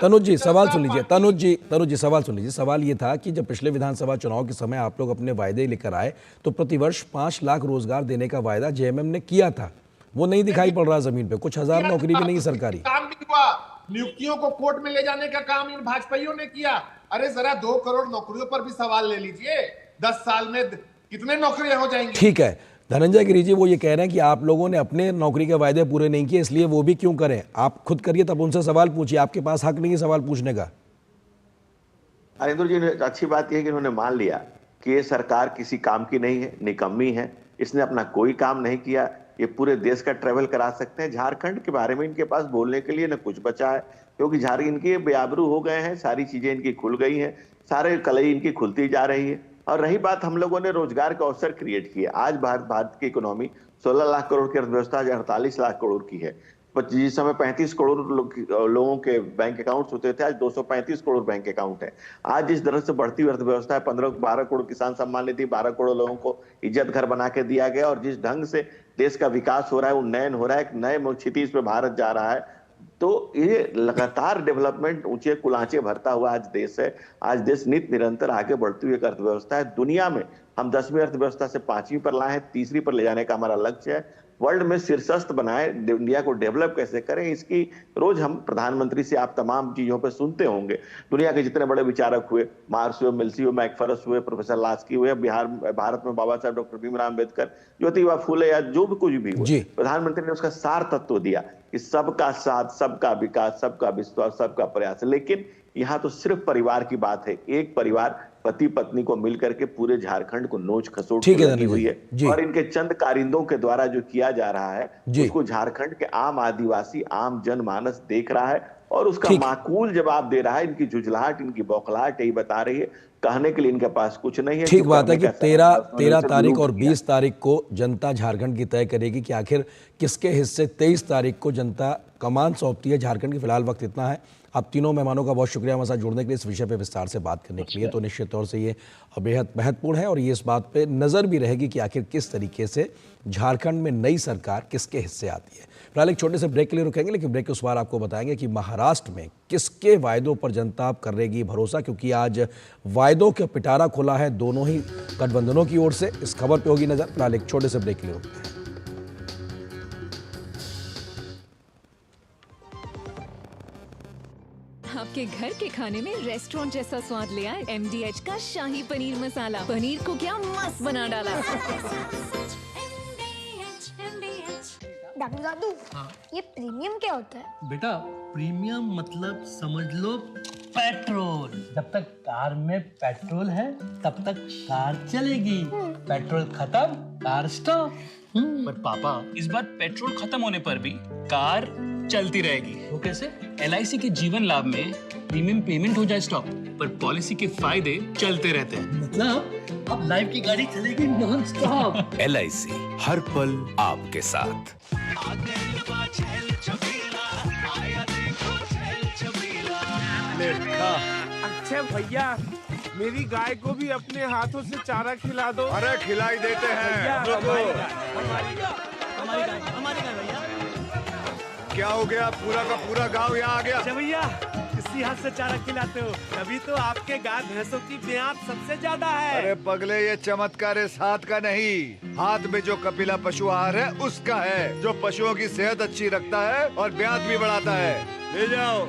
तनुज जी सवाल सुन लीजिए, तनुज जी सवाल सुन लीजिए। सवाल ये था कि जब पिछले विधानसभा चुनाव के समय आप लोग अपने वायदे लेकर आए तो प्रतिवर्ष 5 लाख रोजगार देने का वायदा जेएमएम ने किया था, वो नहीं दिखाई पड़ रहा जमीन पे। कुछ हजार नौकरी भी नहीं सरकारी काम नहीं हुआ। नियुक्तियों को कोर्ट में ले जाने का काम इन भाजपाइयों ने किया। अरे जरा 2 करोड़ नौकरियों पर भी सवाल ले लीजिए, 10 साल में कितने नौकरियां हो जाएंगी? ठीक है, धनंजय गिरि जी वो ये कह रहे हैं कि आप लोगों ने अपने नौकरी के वायदे पूरे नहीं किए, इसलिए वो भी क्यों करें, आप खुद करिए, तब उनसे सवाल पूछिए, आपके पास हक नहीं है सवाल पूछने का। अरिंदर जी ने अच्छी बात यह है कि उन्होंने मान लिया कि ये सरकार किसी काम की नहीं है, निकम्मी है, इसने अपना कोई काम नहीं किया। ये पूरे देश का ट्रेवल करा सकते हैं। झारखंड के बारे में इनके पास बोलने के लिए न कुछ बचा है, क्योंकि झारखंड इनके बेआबरू हो गए हैं, सारी चीजें इनकी खुल गई हैं, सारे कलई इनकी खुलती जा रही है। और रही बात, हम लोगों ने रोजगार के अवसर क्रिएट किए। आज भारत की इकोनॉमी 16 लाख करोड़ की अर्थव्यवस्था 48 लाख करोड़ की है। जिस समय 35 करोड़ लोगों के बैंक अकाउंट्स होते थे, आज 235 करोड़ बैंक अकाउंट है। आज जिस तरह से बढ़ती हुई अर्थव्यवस्था है, 12 करोड़ किसान सम्मान निधि, 12 करोड़ लोगों को इज्जत घर बना के दिया गया, और जिस ढंग से देश का विकास हो रहा है, उन्नयन हो रहा है, एक नए क्षितिज पे भारत जा रहा है, तो ये लगातार डेवलपमेंट ऊंचे कुलांचे भरता हुआ आज देश है। आज देश नित निरंतर आगे बढ़ती हुई एक अर्थव्यवस्था है। दुनिया में हम 10वीं अर्थव्यवस्था से 5वीं पर लाए हैं, 3री पर ले जाने का हमारा लक्ष्य है। वर्ल्ड में शीर्षस्थ बनाए, इंडिया को डेवलप कैसे करें, इसकी रोज हम प्रधानमंत्री से आप तमाम चीजों पे सुनते होंगे। दुनिया के जितने बड़े विचारक हुए, मार्क्स हुए, मिल्सी हुए, मैकफरस हुए, प्रोफेसर लास्की हुए, भारत में बाबा साहब डॉक्टर भीमराव अम्बेडकर, ज्योतिबा फूले, या जो भी कुछ भी हुआ, प्रधानमंत्री ने उसका सार तत्व दिया कि सबका साथ, सबका विकास, सबका विश्वास, सबका प्रयास। लेकिन यहाँ तो सिर्फ परिवार की बात है। एक परिवार पति पत्नी को मिलकर के पूरे झारखंड को नोच खसोट लगी हुई है, और इनके चंद कारिंदों के द्वारा जो किया जा रहा है उसको झारखंड के आम आदिवासी, आम जनमानस देख रहा है, और उसका माकूल जवाब दे रहा है। इनकी झुंझलाहट, इनकी बौखलाहट यही बता रही है, कहने के लिए इनके पास कुछ नहीं है। ठीक बात है कि 13 तारीख और 20 तारीख को जनता झारखंड की तय करेगी कि आखिर किसके हिस्से 23 तारीख को जनता कमान सौंपती है झारखंड की। फिलहाल वक्त इतना है। आप तीनों मेहमानों का बहुत शुक्रिया हमारे साथ जुड़ने के लिए, इस विषय पे विस्तार से बात करने के लिए। तो निश्चित तौर से ये बेहद महत्वपूर्ण है, और ये इस बात पे नज़र भी रहेगी कि आखिर किस तरीके से झारखंड में नई सरकार किसके हिस्से आती है। फिलहाल एक छोटे से ब्रेक के लिए रुकेंगे, लेकिन ब्रेक के उस बार आपको बताएंगे कि महाराष्ट्र में किसके वायदों पर जनता अब करेगी भरोसा, क्योंकि आज वायदों का पिटारा खुला है दोनों ही गठबंधनों की ओर से। इस खबर पर होगी नजर। फिलहाल एक छोटे से ब्रेक के लिए रुकते हैं। आपके घर के खाने में रेस्टोरेंट जैसा स्वाद ले आए MDH का शाही पनीर मसाला। पनीर को क्या मस्त बना डाला। डॉक्टर दादू, ये प्रीमियम क्या होता है? बेटा प्रीमियम मतलब समझ लो पेट्रोल। जब तक कार में पेट्रोल है तब तक कार चलेगी, पेट्रोल खत्म कार स्टॉप। पर पापा, इस बार पेट्रोल खत्म होने पर भी कार चलती रहेगी। वो कैसे? LIC के जीवन लाभ में प्रीमियम पेमेंट हो जाए स्टॉप, पर पॉलिसी के फायदे चलते रहते हैं। मतलब अब लाइफ की गाड़ी चलेगी नॉन स्टॉप। LIC हर पल आपके साथ। अच्छा भैया, मेरी गाय को भी अपने हाथों से चारा खिला दो। अरे खिलाई देते हैं। हमारी गाय भैया। क्या हो गया, पूरा का पूरा गांव यहाँ आ गया। अच्छा भैया, इसी हाथ से चारा खिलाते हो, तभी तो आपके गाय भैंसों की ब्याज सबसे ज्यादा है। अरे पगले, ये चमत्कार इस हाथ का नहीं, हाथ में जो कपिला पशु आहार है उसका है, जो पशुओं की सेहत अच्छी रखता है और ब्याज भी बढ़ाता है। ले जाओ।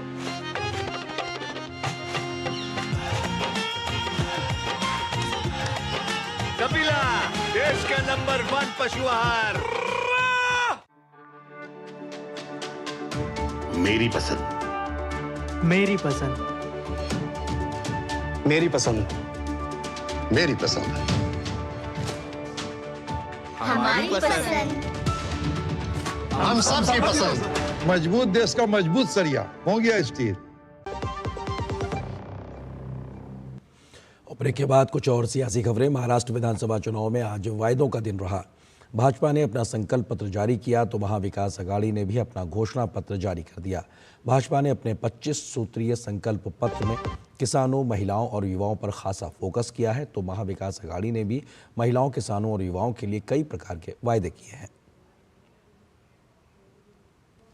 कपिला, देश का नंबर 1 पशु आहार। मेरी पसंद, मेरी पसंद, मेरी पसंद, मेरी पसंद, हमारी पसंद, हम सबकी पसंद। मजबूत देश का मजबूत सरिया हो गया स्टील। ब्रेक के बाद कुछ और सियासी खबरें। महाराष्ट्र विधानसभा चुनाव में आज वायदों का दिन रहा। भाजपा ने अपना संकल्प पत्र जारी किया तो महाविकास अघाड़ी ने भी अपना घोषणा पत्र जारी कर दिया। भाजपा ने अपने 25 सूत्रीय संकल्प पत्र में किसानों, महिलाओं और युवाओं पर खासा फोकस किया है, तो महाविकास अघाड़ी ने भी महिलाओं, किसानों और युवाओं के लिए कई प्रकार के वायदे किए हैं।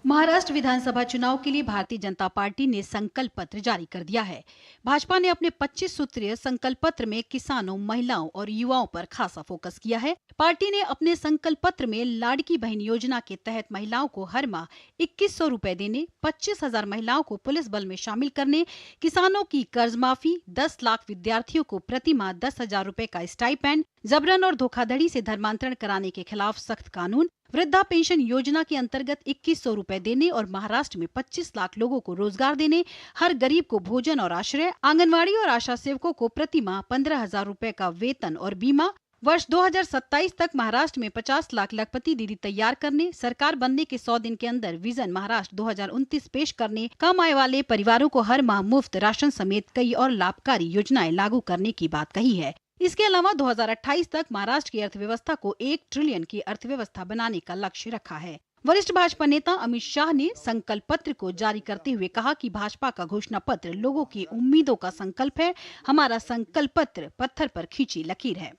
महाराष्ट्र विधानसभा चुनाव के लिए भारतीय जनता पार्टी ने संकल्प पत्र जारी कर दिया है। भाजपा ने अपने 25 सूत्रीय संकल्प पत्र में किसानों, महिलाओं और युवाओं पर खासा फोकस किया है। पार्टी ने अपने संकल्प पत्र में लाड़की बहन योजना के तहत महिलाओं को हर माह 2100 रुपए देने, 25,000 महिलाओं को पुलिस बल में शामिल करने, किसानों की कर्ज माफी, 10 लाख विद्यार्थियों को प्रति माह 10,000 रुपए का स्टाइपेंड, जबरन और धोखाधड़ी से धर्मांतरण कराने के खिलाफ सख्त कानून, वृद्धा पेंशन योजना के अंतर्गत 2100 रुपए देने और महाराष्ट्र में 25 लाख लोगों को रोजगार देने, हर गरीब को भोजन और आश्रय, आंगनवाड़ी और आशा सेवकों को प्रति माह 15,000 रुपए का वेतन और बीमा, वर्ष 2027 तक महाराष्ट्र में 50 लाख लखपति दीदी तैयार करने, सरकार बनने के 100 दिन के अंदर विजन महाराष्ट्र 2029 पेश करने, कम आय वाले परिवारों को हर माह मुफ्त राशन समेत कई और लाभकारी योजनाएं लागू करने की बात कही है। इसके अलावा 2028 तक महाराष्ट्र की अर्थव्यवस्था को 1 ट्रिलियन की अर्थव्यवस्था बनाने का लक्ष्य रखा है। वरिष्ठ भाजपा नेता अमित शाह ने संकल्प पत्र को जारी करते हुए कहा कि भाजपा का घोषणा पत्र लोगों की उम्मीदों का संकल्प है। हमारा संकल्प पत्र पत्थर पर खींची लकीर है।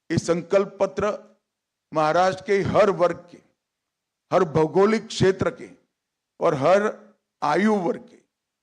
इस संकल्प पत्र महाराष्ट्र के हर वर्ग के, हर भौगोलिक क्षेत्र के और हर आयु वर्ग के,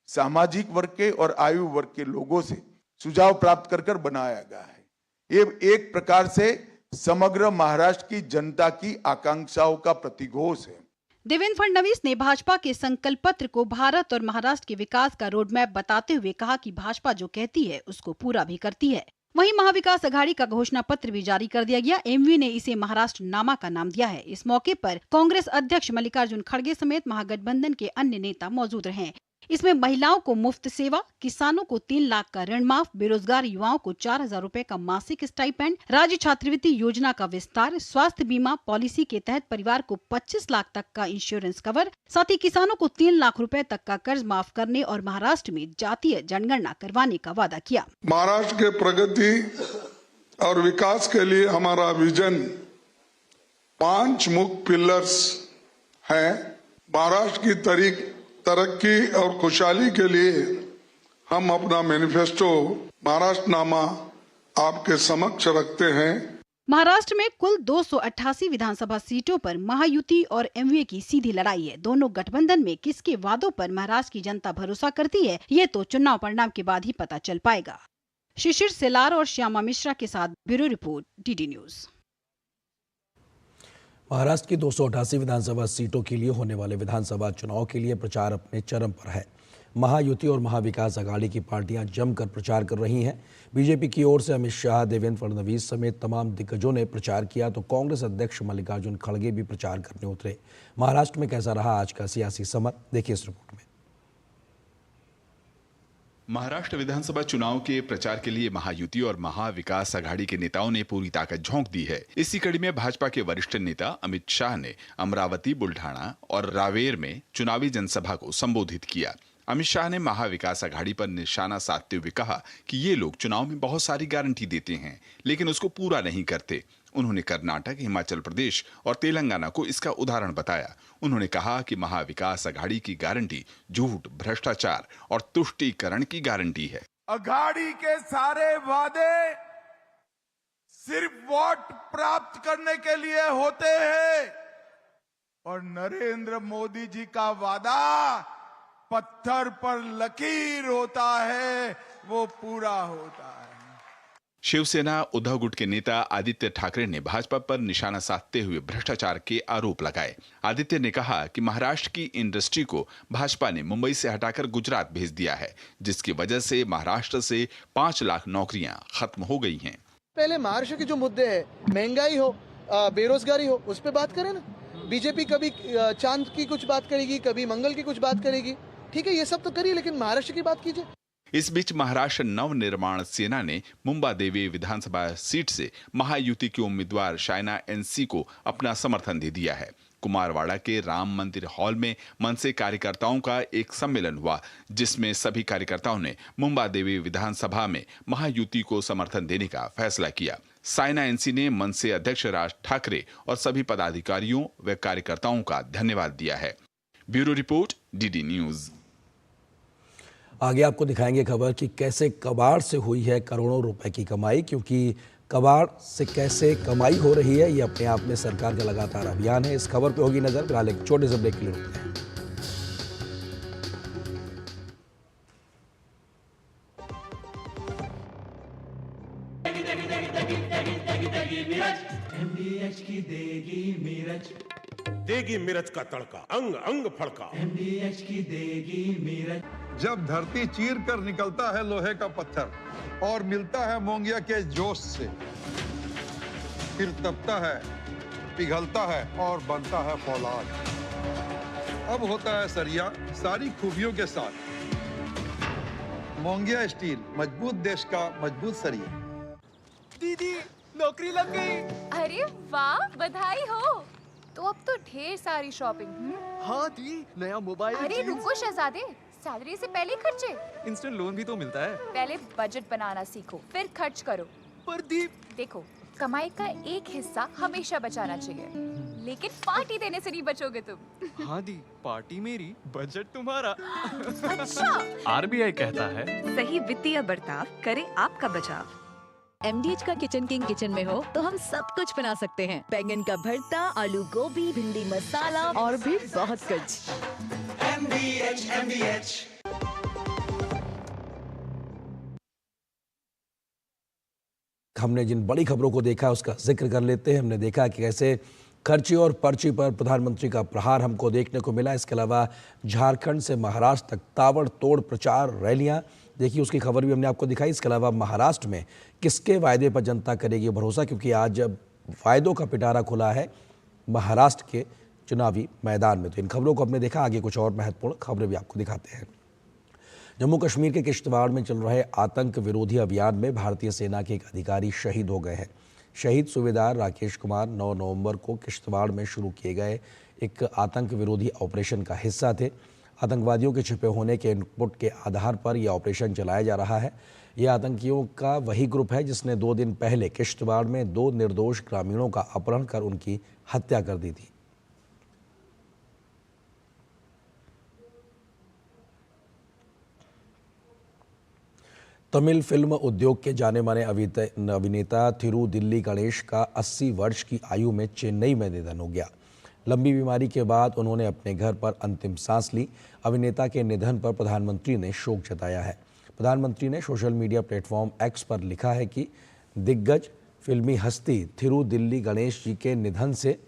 सामाजिक वर्ग के और आयु वर्ग के लोगों से सुझाव प्राप्त कर बनाया गया है। ये एक प्रकार से समग्र महाराष्ट्र की जनता की आकांक्षाओं का प्रतिघोष है। देवेंद्र फडणवीस ने भाजपा के संकल्प पत्र को भारत और महाराष्ट्र के विकास का रोडमैप बताते हुए कहा कि भाजपा जो कहती है उसको पूरा भी करती है। वहीं महाविकास अघाड़ी का घोषणा पत्र भी जारी कर दिया गया। एमवी ने इसे महाराष्ट्र नामा का नाम दिया है। इस मौके पर कांग्रेस अध्यक्ष मल्लिकार्जुन खड़गे समेत महागठबंधन के अन्य नेता मौजूद रहे। इसमें महिलाओं को मुफ्त सेवा, किसानों को 3 लाख का ऋण माफ, बेरोजगार युवाओं को 4,000 रुपए का मासिक स्टाइपेंड, राज्य छात्रवृत्ति योजना का विस्तार, स्वास्थ्य बीमा पॉलिसी के तहत परिवार को 25 लाख तक का इंश्योरेंस कवर, साथ ही किसानों को 3 लाख रुपए तक का कर्ज माफ करने और महाराष्ट्र में जातीय जनगणना करवाने का वादा किया। महाराष्ट्र के प्रगति और विकास के लिए हमारा विजन 5 मुख्य पिलर्स है। महाराष्ट्र की तरक्की और खुशहाली के लिए हम अपना मैनिफेस्टो महाराष्ट्रनामा आपके समक्ष रखते हैं। महाराष्ट्र में कुल 288 विधानसभा सीटों पर महायुति और एमवीए की सीधी लड़ाई है। दोनों गठबंधन में किसके वादों पर महाराष्ट्र की जनता भरोसा करती है, ये तो चुनाव परिणाम के बाद ही पता चल पाएगा। शिशिर सेलार और श्यामा मिश्रा के साथ bureau report, DD news. Maharashtra की 288 विधानसभा सीटों के लिए होने वाले विधानसभा चुनाव के लिए प्रचार अपने चरम पर है। महायुति और महाविकास अघाड़ी की पार्टियां जमकर प्रचार कर रही हैं। बीजेपी की ओर से अमित शाह, देवेंद्र फडणवीस समेत तमाम दिग्गजों ने प्रचार किया, तो कांग्रेस अध्यक्ष मल्लिकार्जुन खड़गे भी प्रचार करने उतरे। महाराष्ट्र में कैसा रहा आज का सियासी समर, देखिए इस रिपोर्ट में। महाराष्ट्र विधानसभा चुनाव के प्रचार के लिए महायुति और महाविकास अघाड़ी के नेताओं ने पूरी ताकत झोंक दी है। इसी कड़ी में भाजपा के वरिष्ठ नेता अमित शाह ने अमरावती, बुल्ढाना और रावेर में चुनावी जनसभा को संबोधित किया। अमित शाह ने महाविकास अघाड़ी पर निशाना साधते हुए कहा कि ये लोग चुनाव में बहुत सारी गारंटी देते हैं, लेकिन उसको पूरा नहीं करते। उन्होंने कर्नाटक, हिमाचल प्रदेश और तेलंगाना को इसका उदाहरण बताया। उन्होंने कहा कि महाविकास अघाड़ी की गारंटी झूठ, भ्रष्टाचार और तुष्टीकरण की गारंटी है। अघाड़ी के सारे वादे सिर्फ वोट प्राप्त करने के लिए होते हैं और नरेंद्र मोदी जी का वादा पत्थर पर लकीर होता है, वो पूरा होता है। शिवसेना उद्धव गुट के नेता आदित्य ठाकरे ने भाजपा पर निशाना साधते हुए भ्रष्टाचार के आरोप लगाए। आदित्य ने कहा कि महाराष्ट्र की इंडस्ट्री को भाजपा ने मुंबई से हटाकर गुजरात भेज दिया है, जिसकी वजह से महाराष्ट्र से 5 लाख नौकरियां खत्म हो गई हैं। पहले महाराष्ट्र के जो मुद्दे हैं, महंगाई हो, बेरोजगारी हो, उस पर बात करें ना। बीजेपी कभी चांद की कुछ बात करेगी, कभी मंगल की कुछ बात करेगी, ठीक है, ये सब तो करिए, लेकिन महाराष्ट्र की बात कीजिए। इस बीच महाराष्ट्र नवनिर्माण सेना ने मुंबादेवी विधानसभा सीट से महायुति के उम्मीदवार शायना एनसी को अपना समर्थन दे दिया है। कुमारवाड़ा के राम मंदिर हॉल में मनसे कार्यकर्ताओं का एक सम्मेलन हुआ, जिसमें सभी कार्यकर्ताओं ने मुंबा देवी विधानसभा में महायुति को समर्थन देने का फैसला किया। साइना एनसी ने मनसे अध्यक्ष राज ठाकरे और सभी पदाधिकारियों व कार्यकर्ताओं का धन्यवाद दिया है। Bureau report, DD news. आगे आपको दिखाएंगे खबर कि कैसे कबाड़ से हुई है करोड़ों रुपए की कमाई, क्योंकि कबाड़ से कैसे कमाई हो रही है ये अपने आप में सरकार का लगातार अभियान है। इस खबर पे होगी नजर। फिलहाल एक छोटे से ब्रेक के लिए रुकते हैं। MDH की देगी मिर्च, देगी मिर्च का तड़का, अंग अंग फड़का। MDH की देगी मिर्च। जब धरती चीर कर निकलता है लोहे का पत्थर और मिलता है मोंगिया के जोश से, फिर तपता है, पिघलता है और बनता है फौलाद। अब होता है सरिया सारी खूबियों के साथ। मोंगिया स्टील, मजबूत देश का मजबूत सरिया। दीदी नौकरी लग गई। अरे वाह, बधाई हो। तो अब तो ढेर सारी शॉपिंग। हाँ दी, नया मोबाइल। अरे रुको शहजादे, सैलरी से पहले खर्चे। इंस्टेंट लोन भी तो मिलता है। पहले बजट बनाना सीखो, फिर खर्च करो। पर दी, देखो, कमाई का एक हिस्सा हमेशा बचाना चाहिए, लेकिन पार्टी देने से नहीं बचोगे तुम। हाँ दी, पार्टी मेरी, बजट तुम्हारा। अच्छा। RBI कहता है, सही वित्तीय बर्ताव करे आपका बचाव। MDH का किचन किंग किचन में हो तो हम सब कुछ बना सकते हैं। बैंगन का भरता, आलू गोभी, भिंडी मसाला और भी बहुत कुछ। MDH। हमने जिन बड़ी खबरों को देखा उसका जिक्र कर लेते हैं। हमने देखा कि कैसे खर्ची और पर्ची पर प्रधानमंत्री का प्रहार हमको देखने को मिला। इसके अलावा झारखंड से महाराष्ट्र तक ताबड़तोड़ प्रचार रैलियां देखिए, उसकी खबर भी हमने आपको दिखाई। इसके अलावा महाराष्ट्र में किसके वायदे पर जनता करेगी भरोसा, क्योंकि आज वायदों का पिटारा खुला है महाराष्ट्र के चुनावी मैदान में। तो इन खबरों को हमने देखा। आगे कुछ और महत्वपूर्ण खबरें भी आपको दिखाते हैं। जम्मू कश्मीर के किश्तवाड़ में चल रहे आतंक विरोधी अभियान में भारतीय सेना के एक अधिकारी शहीद हो गए हैं। शहीद सूबेदार राकेश कुमार 9 नवंबर को किश्तवाड़ में शुरू किए गए एक आतंक विरोधी ऑपरेशन का हिस्सा थे। आतंकवादियों के छिपे होने के इनपुट के आधार पर यह ऑपरेशन चलाया जा रहा है। यह आतंकियों का वही ग्रुप है जिसने 2 दिन पहले किश्तवाड़ में 2 निर्दोष ग्रामीणों का अपहरण कर उनकी हत्या कर दी थी। तमिल फिल्म उद्योग के जाने माने अभिनेता थिरुदिल्ली गणेश का 80 वर्ष की आयु में चेन्नई में निधन हो गया। लंबी बीमारी के बाद उन्होंने अपने घर पर अंतिम सांस ली। अभिनेता के निधन पर प्रधानमंत्री ने शोक जताया है। प्रधानमंत्री ने सोशल मीडिया प्लेटफॉर्म एक्स पर लिखा है कि दिग्गज फिल्मी हस्ती थिरुदिल्ली गणेश जी के निधन से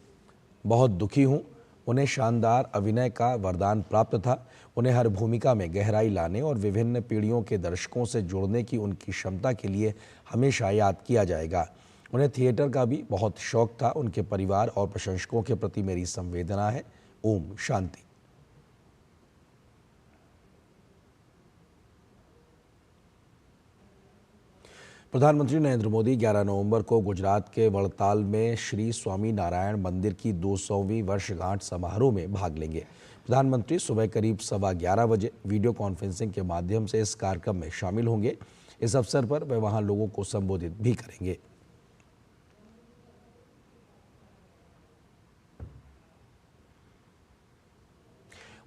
बहुत दुखी हूँ। उन्हें शानदार अभिनय का वरदान प्राप्त था। उन्हें हर भूमिका में गहराई लाने और विभिन्न पीढ़ियों के दर्शकों से जुड़ने की उनकी क्षमता के लिए हमेशा याद किया जाएगा। उन्हें थिएटर का भी बहुत शौक था। उनके परिवार और प्रशंसकों के प्रति मेरी संवेदना है। ओम शांति। प्रधानमंत्री नरेंद्र मोदी 11 नवंबर को गुजरात के वड़ताल में श्री स्वामी नारायण मंदिर की 200वीं वर्षगांठ समारोह में भाग लेंगे। प्रधानमंत्री सुबह करीब 11:15 बजे वीडियो कॉन्फ्रेंसिंग के माध्यम से इस कार्यक्रम में शामिल होंगे। इस अवसर पर वे वहां लोगों को संबोधित भी करेंगे।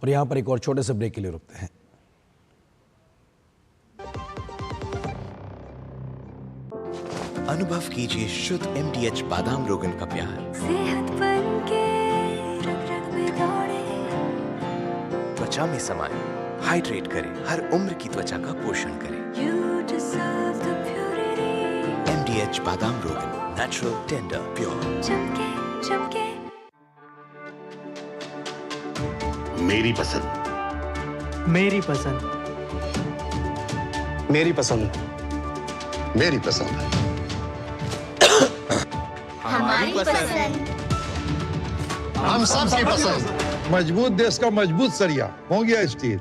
और यहां पर एक और छोटे से ब्रेक के लिए रुकते हैं। अनुभव कीजिए शुद्ध MDH बादाम रोगन का प्यार। सेहत बनके रग-रग में दौड़े। त्वचा में समाये, हाइड्रेट करे, हर उम्र की त्वचा का पोषण करे। You deserve the purity. MDH बादाम रोगन, नेचुरल, टेंडर, प्योर। चमके चमके। मेरी पसंद। मेरी पसंद। मेरी पसंद। मेरी पसंद। हमारी पसंद। हम सबकी पसंद। मजबूत देश का मजबूत सरिया, मोंगिया स्टील।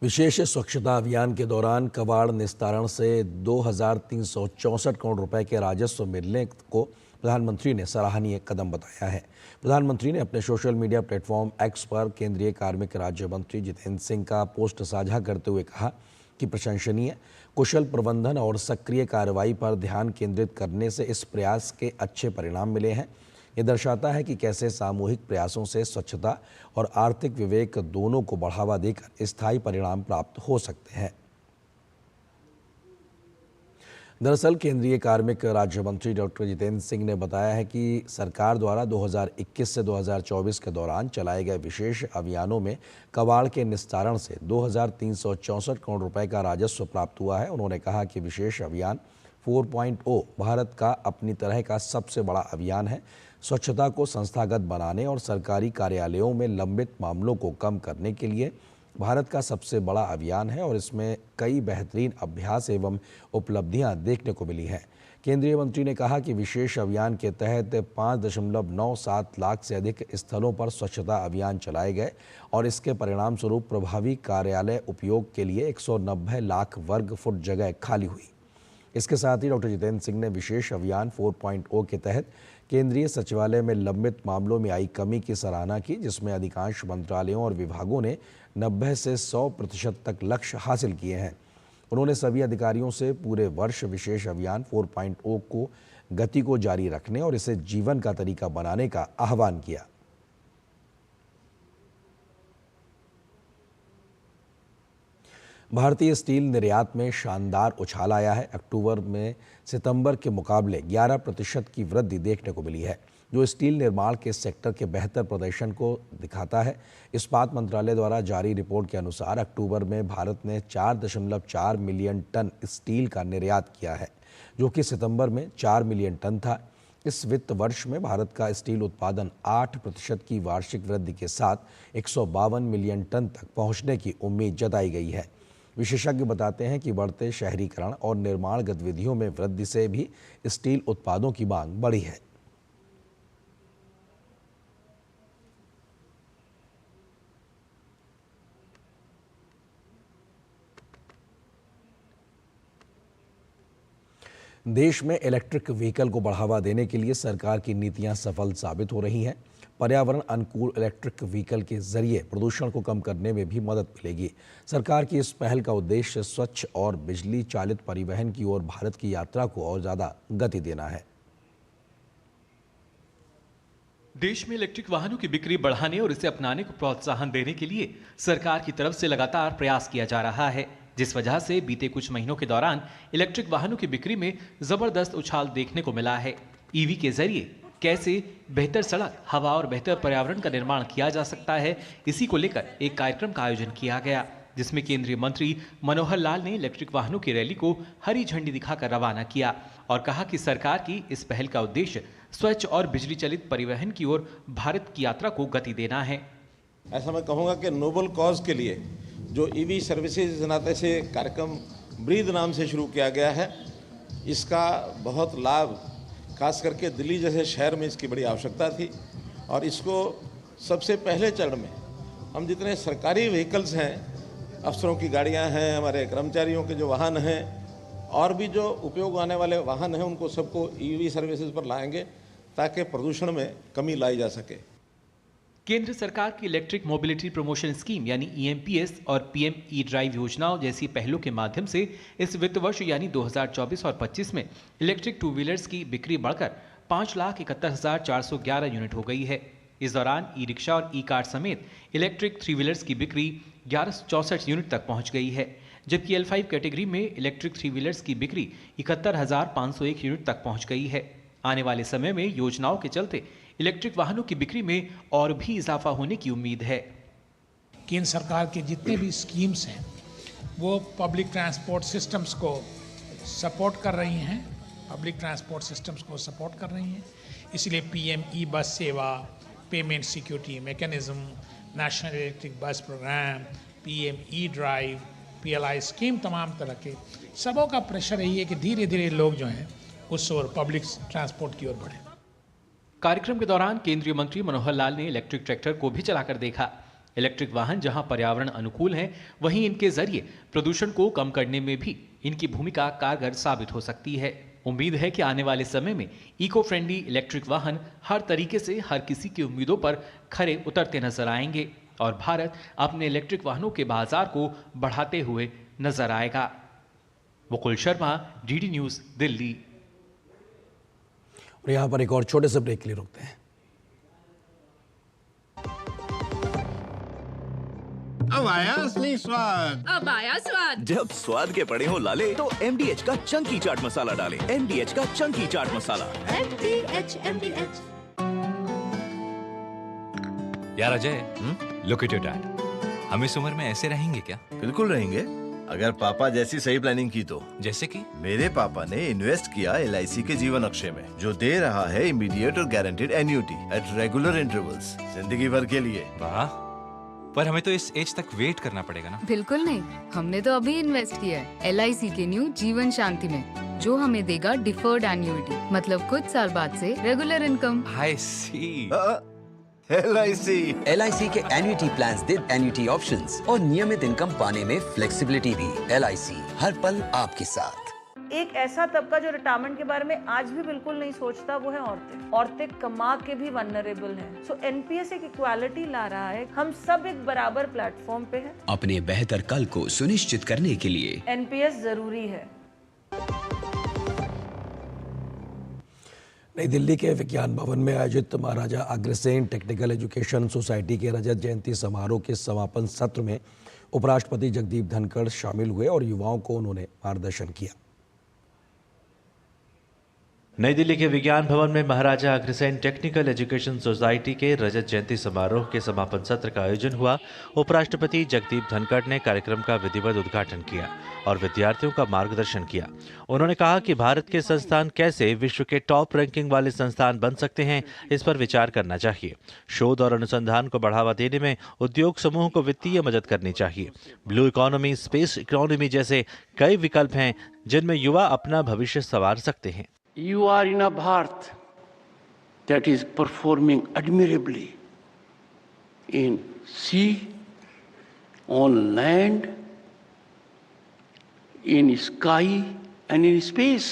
विशेष स्वच्छता अभियान के दौरान कबाड़ निस्तारण से 2364 करोड़ रुपए के राजस्व मिलने को प्रधानमंत्री ने सराहनीय कदम बताया है। प्रधानमंत्री ने अपने सोशल मीडिया प्लेटफॉर्म एक्स पर केंद्रीय कार्मिक राज्य मंत्री जितेंद्र सिंह का पोस्ट साझा करते हुए कहा कि प्रशंसनीय, कुशल प्रबंधन और सक्रिय कार्रवाई पर ध्यान केंद्रित करने से इस प्रयास के अच्छे परिणाम मिले हैं। ये दर्शाता है कि कैसे सामूहिक प्रयासों से स्वच्छता और आर्थिक विवेक दोनों को बढ़ावा देकर स्थायी परिणाम प्राप्त हो सकते हैं। दरअसल केंद्रीय कार्मिक राज्य मंत्री डॉक्टर जितेंद्र सिंह ने बताया है कि सरकार द्वारा 2021 से 2024 के दौरान चलाए गए विशेष अभियानों में कबाड़ के निस्तारण से 2,364 करोड़ रुपए का राजस्व प्राप्त हुआ है। उन्होंने कहा कि विशेष अभियान 4.0 भारत का अपनी तरह का सबसे बड़ा अभियान है। स्वच्छता को संस्थागत बनाने और सरकारी कार्यालयों में लंबित मामलों को कम करने के लिए भारत का सबसे बड़ा अभियान है और इसमें कई बेहतरीन अभ्यास एवं उपलब्धियां देखने को मिली हैं। केंद्रीय मंत्री ने कहा कि विशेष अभियान के तहत 5.97 लाख से अधिक स्थलों पर स्वच्छता अभियान चलाए गए और इसके परिणाम स्वरूप प्रभावी कार्यालय उपयोग के लिए 190 लाख वर्ग फुट जगह खाली हुई। इसके साथ ही डॉक्टर जितेंद्र सिंह ने विशेष अभियान 4.0 के तहत केंद्रीय सचिवालय में लंबित मामलों में आई कमी की सराहना की, जिसमें अधिकांश मंत्रालयों और विभागों ने 90 से 100% तक लक्ष्य हासिल किए हैं। उन्होंने सभी अधिकारियों से पूरे वर्ष विशेष अभियान 4.0 को गति को जारी रखने और इसे जीवन का तरीका बनाने का आह्वान किया। भारतीय स्टील निर्यात में शानदार उछाल आया है। अक्टूबर में सितंबर के मुकाबले 11% की वृद्धि देखने को मिली है, जो स्टील निर्माण के सेक्टर के बेहतर प्रदर्शन को दिखाता है। इस्पात मंत्रालय द्वारा जारी रिपोर्ट के अनुसार अक्टूबर में भारत ने 4.4 मिलियन टन स्टील का निर्यात किया है, जो कि सितंबर में 4 मिलियन टन था। इस वित्त वर्ष में भारत का स्टील उत्पादन 8% की वार्षिक वृद्धि के साथ 152 मिलियन टन तक पहुंचने की उम्मीद जताई गई है। विशेषज्ञ बताते हैं कि बढ़ते शहरीकरण और निर्माण गतिविधियों में वृद्धि से भी स्टील उत्पादों की मांग बढ़ी है। देश में इलेक्ट्रिक व्हीकल को बढ़ावा देने के लिए सरकार की नीतियां सफल साबित हो रही हैं। पर्यावरण अनुकूल इलेक्ट्रिक व्हीकल के जरिए प्रदूषण को कम करने में भी मदद मिलेगी। सरकार की इस पहल का उद्देश्य स्वच्छ और बिजली चालित परिवहन की ओर भारत की यात्रा को और ज्यादा गति देना है। देश में इलेक्ट्रिक वाहनों की बिक्री बढ़ाने और इसे अपनाने को प्रोत्साहन देने के लिए सरकार की तरफ से लगातार प्रयास किया जा रहा है, जिस वजह से बीते कुछ महीनों के दौरान इलेक्ट्रिक वाहनों की बिक्री में जबरदस्त उछाल देखने को मिला है। ईवी के जरिए कैसे बेहतर सड़क, हवा और बेहतर पर्यावरण का निर्माण किया जा सकता है, इसी को लेकर एक कार्यक्रम का आयोजन किया गया, जिसमें केंद्रीय मंत्री मनोहर लाल ने इलेक्ट्रिक वाहनों की रैली को हरी झंडी दिखाकर रवाना किया और कहा कि सरकार की इस पहल का उद्देश्य स्वच्छ और बिजली चलित परिवहन की ओर भारत की यात्रा को गति देना है। ऐसा मैं कहूँगा कि नोबल कॉज के लिए जो ईवी सर्विसेज नाते से कार्यक्रम ब्रीद नाम से शुरू किया गया है, इसका बहुत लाभ खास करके दिल्ली जैसे शहर में इसकी बड़ी आवश्यकता थी और इसको सबसे पहले चरण में हम जितने सरकारी व्हीकल्स हैं, अफसरों की गाड़ियां हैं, हमारे कर्मचारियों के जो वाहन हैं और भी जो उपयोग आने वाले वाहन हैं, उनको सबको ईवी सर्विसेज पर लाएंगे ताकि प्रदूषण में कमी लाई जा सके। केंद्र सरकार की इलेक्ट्रिक मोबिलिटी प्रमोशन स्कीम यानी EMPS और PM E-ड्राइव योजनाओं जैसी पहलों के माध्यम से इस वित्त वर्ष यानी 2024 और 25 में इलेक्ट्रिक टू व्हीलर्स की बिक्री बढ़कर 5,71,411 यूनिट हो गई है। इस दौरान ई-रिक्शा और ई-कार समेत इलेक्ट्रिक थ्री व्हीलर्स की बिक्री 1164 यूनिट तक पहुंच गई है, जबकि L5 कैटेगरी में इलेक्ट्रिक थ्री व्हीलर्स की बिक्री 71,501 यूनिट तक पहुंच गई है। आने वाले समय में योजनाओं के चलते इलेक्ट्रिक वाहनों की बिक्री में और भी इजाफा होने की उम्मीद है। केंद्र सरकार के जितने भी स्कीम्स हैं वो पब्लिक ट्रांसपोर्ट सिस्टम्स को सपोर्ट कर रही हैं, इसलिए PM E-बस सेवा, payment security mechanism, national electric bus programme, PM E-ड्राइव, PLI स्कीम, तमाम तरह के सबों का प्रेशर यही है कि धीरे धीरे लोग जो हैं उस ओर पब्लिक ट्रांसपोर्ट की ओर बढ़े। कार्यक्रम के दौरान केंद्रीय मंत्री मनोहर लाल ने इलेक्ट्रिक ट्रैक्टर को भी चलाकर देखा। इलेक्ट्रिक वाहन जहां पर्यावरण अनुकूल हैं, वहीं इनके जरिए प्रदूषण को कम करने में भी इनकी भूमिका कारगर साबित हो सकती है। उम्मीद है कि आने वाले समय में इको फ्रेंडली इलेक्ट्रिक वाहन हर तरीके से हर किसी की उम्मीदों पर खरे उतरते नजर आएंगे और भारत अपने इलेक्ट्रिक वाहनों के बाजार को बढ़ाते हुए नजर आएगा। Mukul Sharma, DD news, Delhi. और यहाँ पर एक और छोटे से ब्रेक के लिए रुकते हैं। अब आया असली स्वाद। अब आया स्वाद। जब स्वाद के पड़े हो लाले तो MDH का चंकी चाट मसाला डालें। MDH का चंकी चाट मसाला। MDH। यार Ajay, look at your dad. हम इस उम्र में ऐसे रहेंगे क्या? बिल्कुल रहेंगे, अगर पापा जैसी सही प्लानिंग की तो। जैसे कि? मेरे पापा ने इन्वेस्ट किया LIC के जीवन अक्षय में, जो दे रहा है इमीडिएट और guaranteed annuity at regular intervals, जिंदगी भर के लिए। वाह, पर हमें तो इस एज तक वेट करना पड़ेगा ना? बिल्कुल नहीं, हमने तो अभी इन्वेस्ट किया है LIC के न्यू जीवन शांति में, जो हमें देगा डिफर्ड एन्युटी, मतलब कुछ साल बाद से regular income. I see। LIC के एन्युटी प्लान्स दे एन्युटी ऑप्शंस और नियमित इनकम पाने में फ्लेक्सिबिलिटी भी। LIC, हर पल आपके साथ। एक ऐसा तबका जो रिटायरमेंट के बारे में आज भी बिल्कुल नहीं सोचता, वो है औरतें। औरतें कमा के भी वल्नरेबल हैं। सो NPS एक इक्वालिटी ला रहा है, हम सब एक बराबर प्लेटफॉर्म पे हैं। अपने बेहतर कल को सुनिश्चित करने के लिए NPS जरूरी है। नई दिल्ली के विज्ञान भवन में आयोजित Maharaja Agrasen technical education society के रजत जयंती समारोह के समापन सत्र में उपराष्ट्रपति जगदीप धनखड़ शामिल हुए और युवाओं को उन्होंने मार्गदर्शन किया। नई दिल्ली के विज्ञान भवन में Maharaja Agrasen technical education society के रजत जयंती समारोह के समापन सत्र का आयोजन हुआ। उपराष्ट्रपति जगदीप धनखड़ ने कार्यक्रम का विधिवत उद्घाटन किया और विद्यार्थियों का मार्गदर्शन किया। उन्होंने कहा कि भारत के संस्थान कैसे विश्व के टॉप रैंकिंग वाले संस्थान बन सकते हैं, इस पर विचार करना चाहिए। शोध और अनुसंधान को बढ़ावा देने में उद्योग समूह को वित्तीय मदद करनी चाहिए। ब्लू इकोनॉमी, स्पेस इकोनॉमी जैसे कई विकल्प हैं जिनमें युवा अपना भविष्य संवार सकते हैं। You are in a Bharat that is performing admirably in sea, on land, in sky and in space.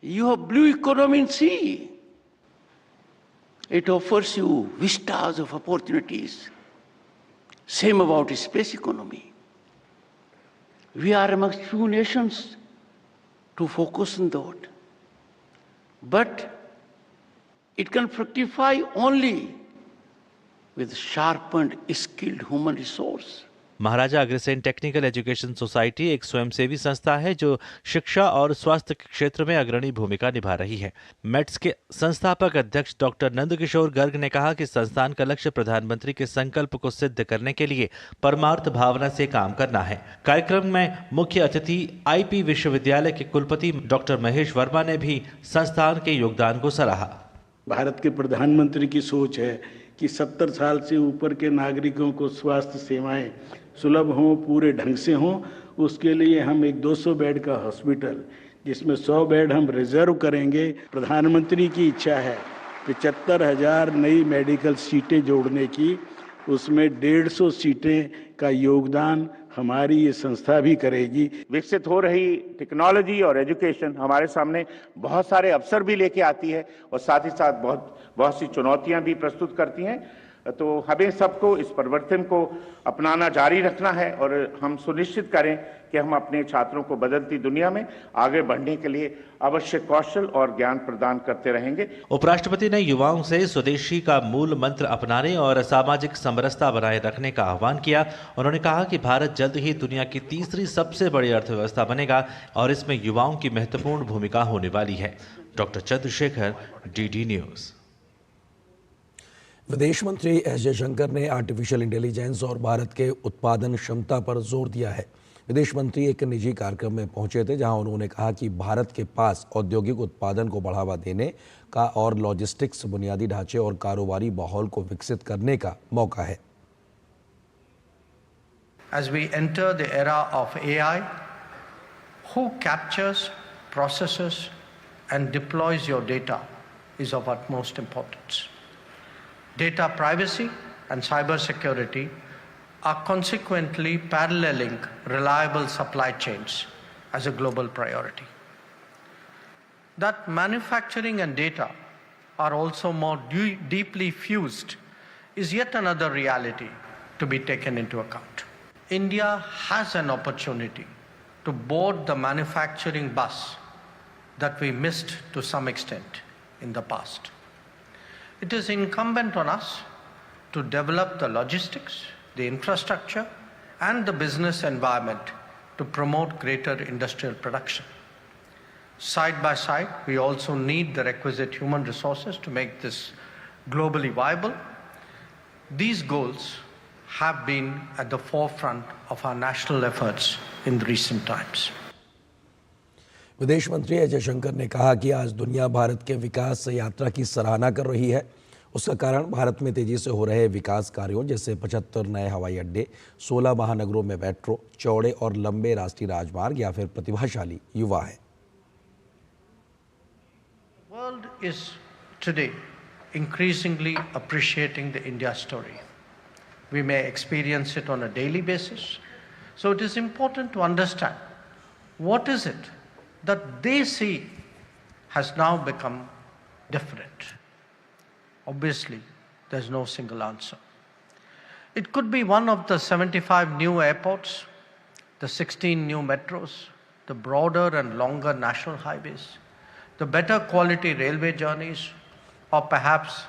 You have blue economy in sea. It offers you vistas of opportunities. Same about space economy. We are amongst few nations to focus on that. But it can fructify only with sharpened, skilled human resource. Maharaja Agrasen technical education society एक स्वयंसेवी संस्था है जो शिक्षा और स्वास्थ्य के क्षेत्र में अग्रणी भूमिका निभा रही है। मेट्स के संस्थापक अध्यक्ष डॉक्टर नंदकिशोर गर्ग ने कहा कि संस्थान का लक्ष्य प्रधानमंत्री के संकल्प को सिद्ध करने के लिए परमार्थ भावना से काम करना है। कार्यक्रम में मुख्य अतिथि IP विश्वविद्यालय के कुलपति डॉक्टर महेश वर्मा ने भी संस्थान के योगदान को सराहा। भारत के प्रधानमंत्री की सोच है कि 70 साल से ऊपर के नागरिकों को स्वास्थ्य सेवाएं सुलभ हों, पूरे ढंग से हों। उसके लिए हम एक 200 बेड का हॉस्पिटल, जिसमें 100 बेड हम रिजर्व करेंगे। प्रधानमंत्री की इच्छा है 75,000 नई मेडिकल सीटें जोड़ने की, उसमें 150 सीटें का योगदान हमारी ये संस्था भी करेगी। विकसित हो रही टेक्नोलॉजी और एजुकेशन हमारे सामने बहुत सारे अवसर भी लेके आती है और साथ ही साथ बहुत सी चुनौतियां भी प्रस्तुत करती हैं। तो हमें सबको इस परिवर्तन को अपनाना जारी रखना है और हम सुनिश्चित करें कि हम अपने छात्रों को बदलती दुनिया में आगे बढ़ने के लिए आवश्यक कौशल और ज्ञान प्रदान करते रहेंगे। उपराष्ट्रपति ने युवाओं से स्वदेशी का मूल मंत्र अपनाने और सामाजिक समरसता बनाए रखने का आह्वान किया। उन्होंने कहा कि भारत जल्द ही दुनिया की तीसरी सबसे बड़ी अर्थव्यवस्था बनेगा और इसमें युवाओं की महत्वपूर्ण भूमिका होने वाली है। Doctor Chandrashekhar, DD news. विदेश मंत्री S जयशंकर ने आर्टिफिशियल इंटेलिजेंस और भारत के उत्पादन क्षमता पर जोर दिया है। विदेश मंत्री एक निजी कार्यक्रम में पहुंचे थे जहां उन्होंने कहा कि भारत के पास औद्योगिक उत्पादन को बढ़ावा देने का और लॉजिस्टिक्स, बुनियादी ढांचे और कारोबारी माहौल को विकसित करने का मौका है। As we enter the era of AI, who captures, processes and deploys your data is of utmost importance. Data privacy and cybersecurity are consequently paralleling reliable supply chains as a global priority. that manufacturing and data are also more deeply fused is yet another reality to be taken into account. India has an opportunity to board the manufacturing bus that we missed to some extent in the past. It is incumbent on us to develop the logistics, the infrastructure, and the business environment to promote greater industrial production. Side by side, we also need the requisite human resources to make this globally viable. These goals have been at the forefront of our national efforts in recent times. विदेश मंत्री S Jaishankar ने कहा कि आज दुनिया भारत के विकास यात्रा की सराहना कर रही है। उसका कारण भारत में तेजी से हो रहे विकास कार्यों जैसे 75 नए हवाई अड्डे, 16 महानगरों में मेट्रो, चौड़े और लंबे राष्ट्रीय राजमार्ग या फिर प्रतिभाशाली युवा है। The world is today increasingly appreciating the India story. We may experience it on a daily basis. So it is important to understand what is it that they see has now become different. Obviously, there's no single answer. It could be one of the 75 new airports, the 16 new metros, the broader and longer national highways, the better quality railway journeys, or perhaps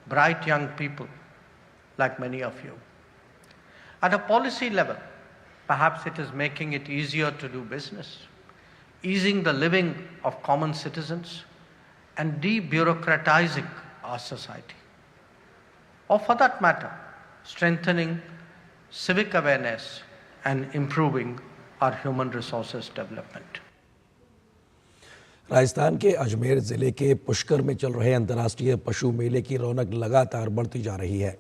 bright young people like many of you. At a policy level, perhaps it is making it easier to do business, easing the living of common citizens, and de-bureaucratizing our society. Or for that matter, strengthening civic awareness and improving our human resources development. Rajasthan के अजमेर ज़िले के पुष्कर में चल रहे अंतर्राष्ट्रीय पशु मेले की रौनक लगातार बढ़ती जा रही है।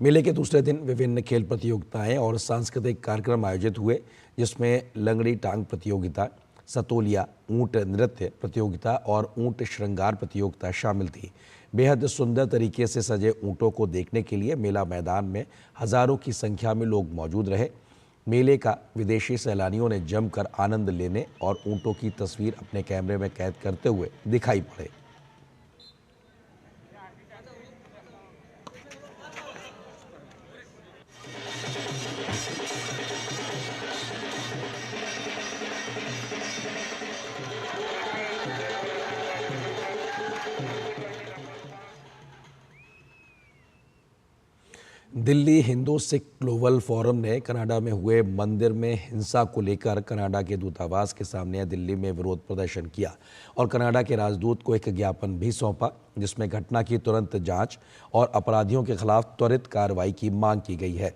मेले के दूसरे दिन विभिन्न खेल प्रतियोगिताएं और सांस्कृतिक कार्यक्रम आयोजित हुए, जिसमें लंगड़ी टांग प्रतियोगिता, सतोलिया, ऊंट नृत्य प्रतियोगिता और ऊंट श्रृंगार प्रतियोगिता शामिल थी। बेहद सुंदर तरीके से सजे ऊंटों को देखने के लिए मेला मैदान में हजारों की संख्या में लोग मौजूद रहे। मेले का विदेशी सैलानियों ने जमकर आनंद लेने और ऊंटों की तस्वीर अपने कैमरे में कैद करते हुए दिखाई पड़े। दिल्ली हिंदू सिख ग्लोबल फोरम ने कनाडा में हुए मंदिर में हिंसा को लेकर कनाडा के दूतावास के सामने दिल्ली में विरोध प्रदर्शन किया और कनाडा के राजदूत को एक ज्ञापन भी सौंपा, जिसमें घटना की तुरंत जांच और अपराधियों के खिलाफ त्वरित कार्रवाई की मांग की गई है।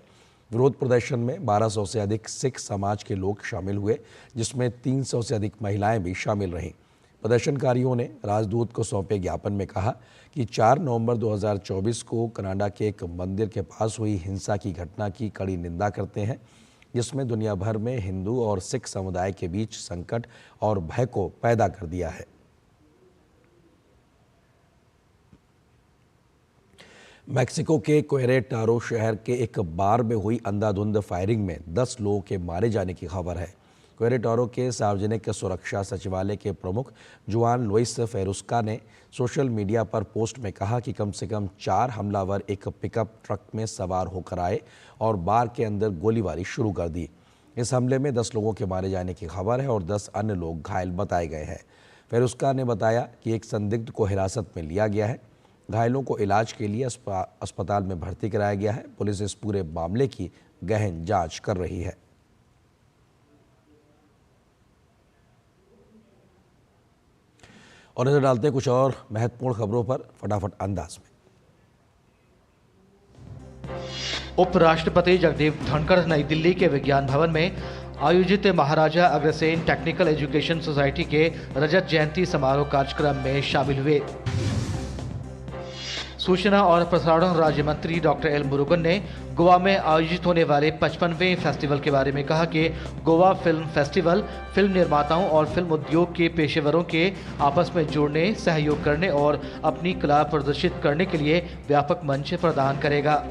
विरोध प्रदर्शन में 1200 से अधिक सिख समाज के लोग शामिल हुए, जिसमें 300 से अधिक महिलाएं भी शामिल रहीं। प्रदर्शनकारियों ने राजदूत को सौंपे ज्ञापन में कहा कि 4 नवंबर 2024 को कनाडा के एक मंदिर के पास हुई हिंसा की घटना की कड़ी निंदा करते हैं, जिसमें दुनिया भर में हिंदू और सिख समुदाय के बीच संकट और भय को पैदा कर दिया है। मैक्सिको के क्वेरेटारो शहर के एक बार में हुई अंधाधुंध फायरिंग में 10 लोगों के मारे जाने की खबर है। क्वेरेटारो के सार्वजनिक सुरक्षा सचिवालय के प्रमुख जुआन लुइस फेरुस्का ने सोशल मीडिया पर पोस्ट में कहा कि कम से कम 4 हमलावर एक पिकअप ट्रक में सवार होकर आए और बार के अंदर गोलीबारी शुरू कर दी। इस हमले में 10 लोगों के मारे जाने की खबर है और 10 अन्य लोग घायल बताए गए हैं। फेरुस्का ने बताया कि एक संदिग्ध को हिरासत में लिया गया है। घायलों को इलाज के लिए अस्पताल में भर्ती कराया गया है। पुलिस इस पूरे मामले की गहन जांच कर रही है। और नजर डालते हैं कुछ और महत्वपूर्ण खबरों पर फटाफट अंदाज में। उपराष्ट्रपति जगदीप धनखड़ नई दिल्ली के विज्ञान भवन में आयोजित Maharaja Agrasen technical education society के रजत जयंती समारोह कार्यक्रम में शामिल हुए। सूचना और प्रसारण राज्य मंत्री डॉक्टर एल मुरुगन ने गोवा में आयोजित होने वाले 55वें फेस्टिवल के बारे में कहा कि गोवा फिल्म फेस्टिवल फिल्म निर्माताओं और फिल्म उद्योग के पेशेवरों के आपस में जुड़ने, सहयोग करने और अपनी कला प्रदर्शित करने के लिए व्यापक मंच प्रदान करेगा।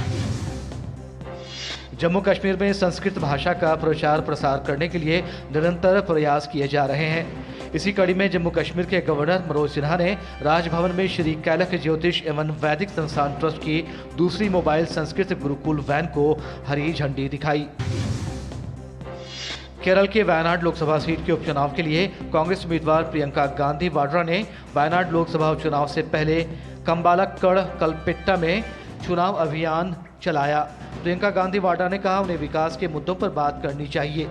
जम्मू कश्मीर में संस्कृत भाषा का प्रचार प्रसार करने के लिए निरंतर प्रयास किए जा रहे हैं। इसी कड़ी में जम्मू कश्मीर के गवर्नर मनोज सिन्हा ने राजभवन में श्री कैलख ज्योतिष एवं वैदिक संस्थान ट्रस्ट की दूसरी मोबाइल संस्कृत गुरुकुल वैन को हरी झंडी दिखाई। केरल के वायनाड लोकसभा सीट के उपचुनाव के लिए कांग्रेस उम्मीदवार प्रियंका गांधी वाड्रा ने वायनाड लोकसभा उपचुनाव से पहले कंबालक्कड़ कलपेट्टा में चुनाव अभियान चलाया। प्रियंका गांधी वाड्रा ने कहा उन्हें विकास के मुद्दों पर बात करनी चाहिए।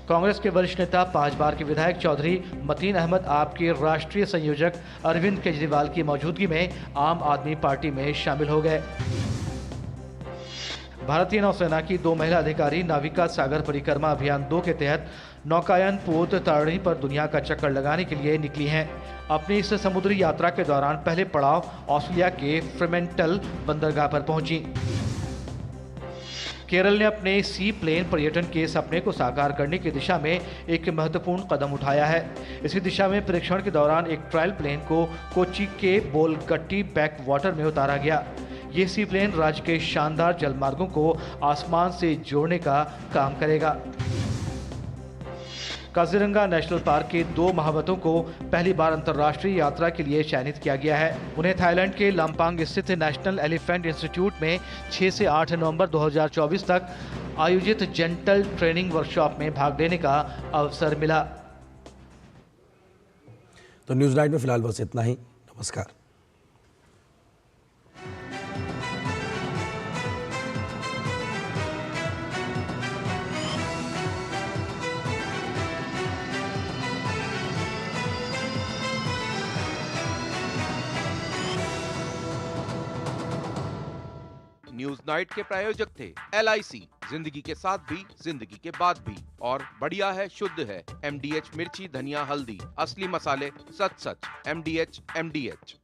कांग्रेस के वरिष्ठ नेता 5 बार के विधायक चौधरी मतीन अहमद आप के राष्ट्रीय संयोजक अरविंद केजरीवाल की मौजूदगी में आम आदमी पार्टी में शामिल हो गए। भारतीय नौसेना की 2 महिला अधिकारी नाविका सागर परिक्रमा अभियान 2 के तहत नौकायन पोत तारिणी पर दुनिया का चक्कर लगाने के लिए निकली हैं। अपनी इस समुद्री यात्रा के दौरान पहले पड़ाव ऑस्ट्रेलिया के फ्रीमेंटल बंदरगाह पर पहुंची। केरल ने अपने सी प्लेन पर्यटन के सपने को साकार करने की दिशा में एक महत्वपूर्ण कदम उठाया है। इसी दिशा में परीक्षण के दौरान एक ट्रायल प्लेन को कोच्चि के बोलगट्टी बैक वाटर में उतारा गया। ये सी प्लेन राज्य के शानदार जलमार्गों को आसमान से जोड़ने का काम करेगा। काजीरंगा नेशनल पार्क के 2 महावतों को पहली बार अंतर्राष्ट्रीय यात्रा के लिए चयनित किया गया है। उन्हें थाईलैंड के लंपांग स्थित नेशनल एलिफेंट इंस्टीट्यूट में 6 से 8 नवंबर 2024 तक आयोजित जेंटल ट्रेनिंग वर्कशॉप में भाग लेने का अवसर मिला। तो न्यूज़ नाइट में फिलहाल बस इतना ही। नमस्कार। न्यूज नाइट के प्रायोजक थे LIC, जिंदगी के साथ भी जिंदगी के बाद भी, और बढ़िया है शुद्ध है MDH मिर्ची धनिया हल्दी, असली मसाले सच सच MDH।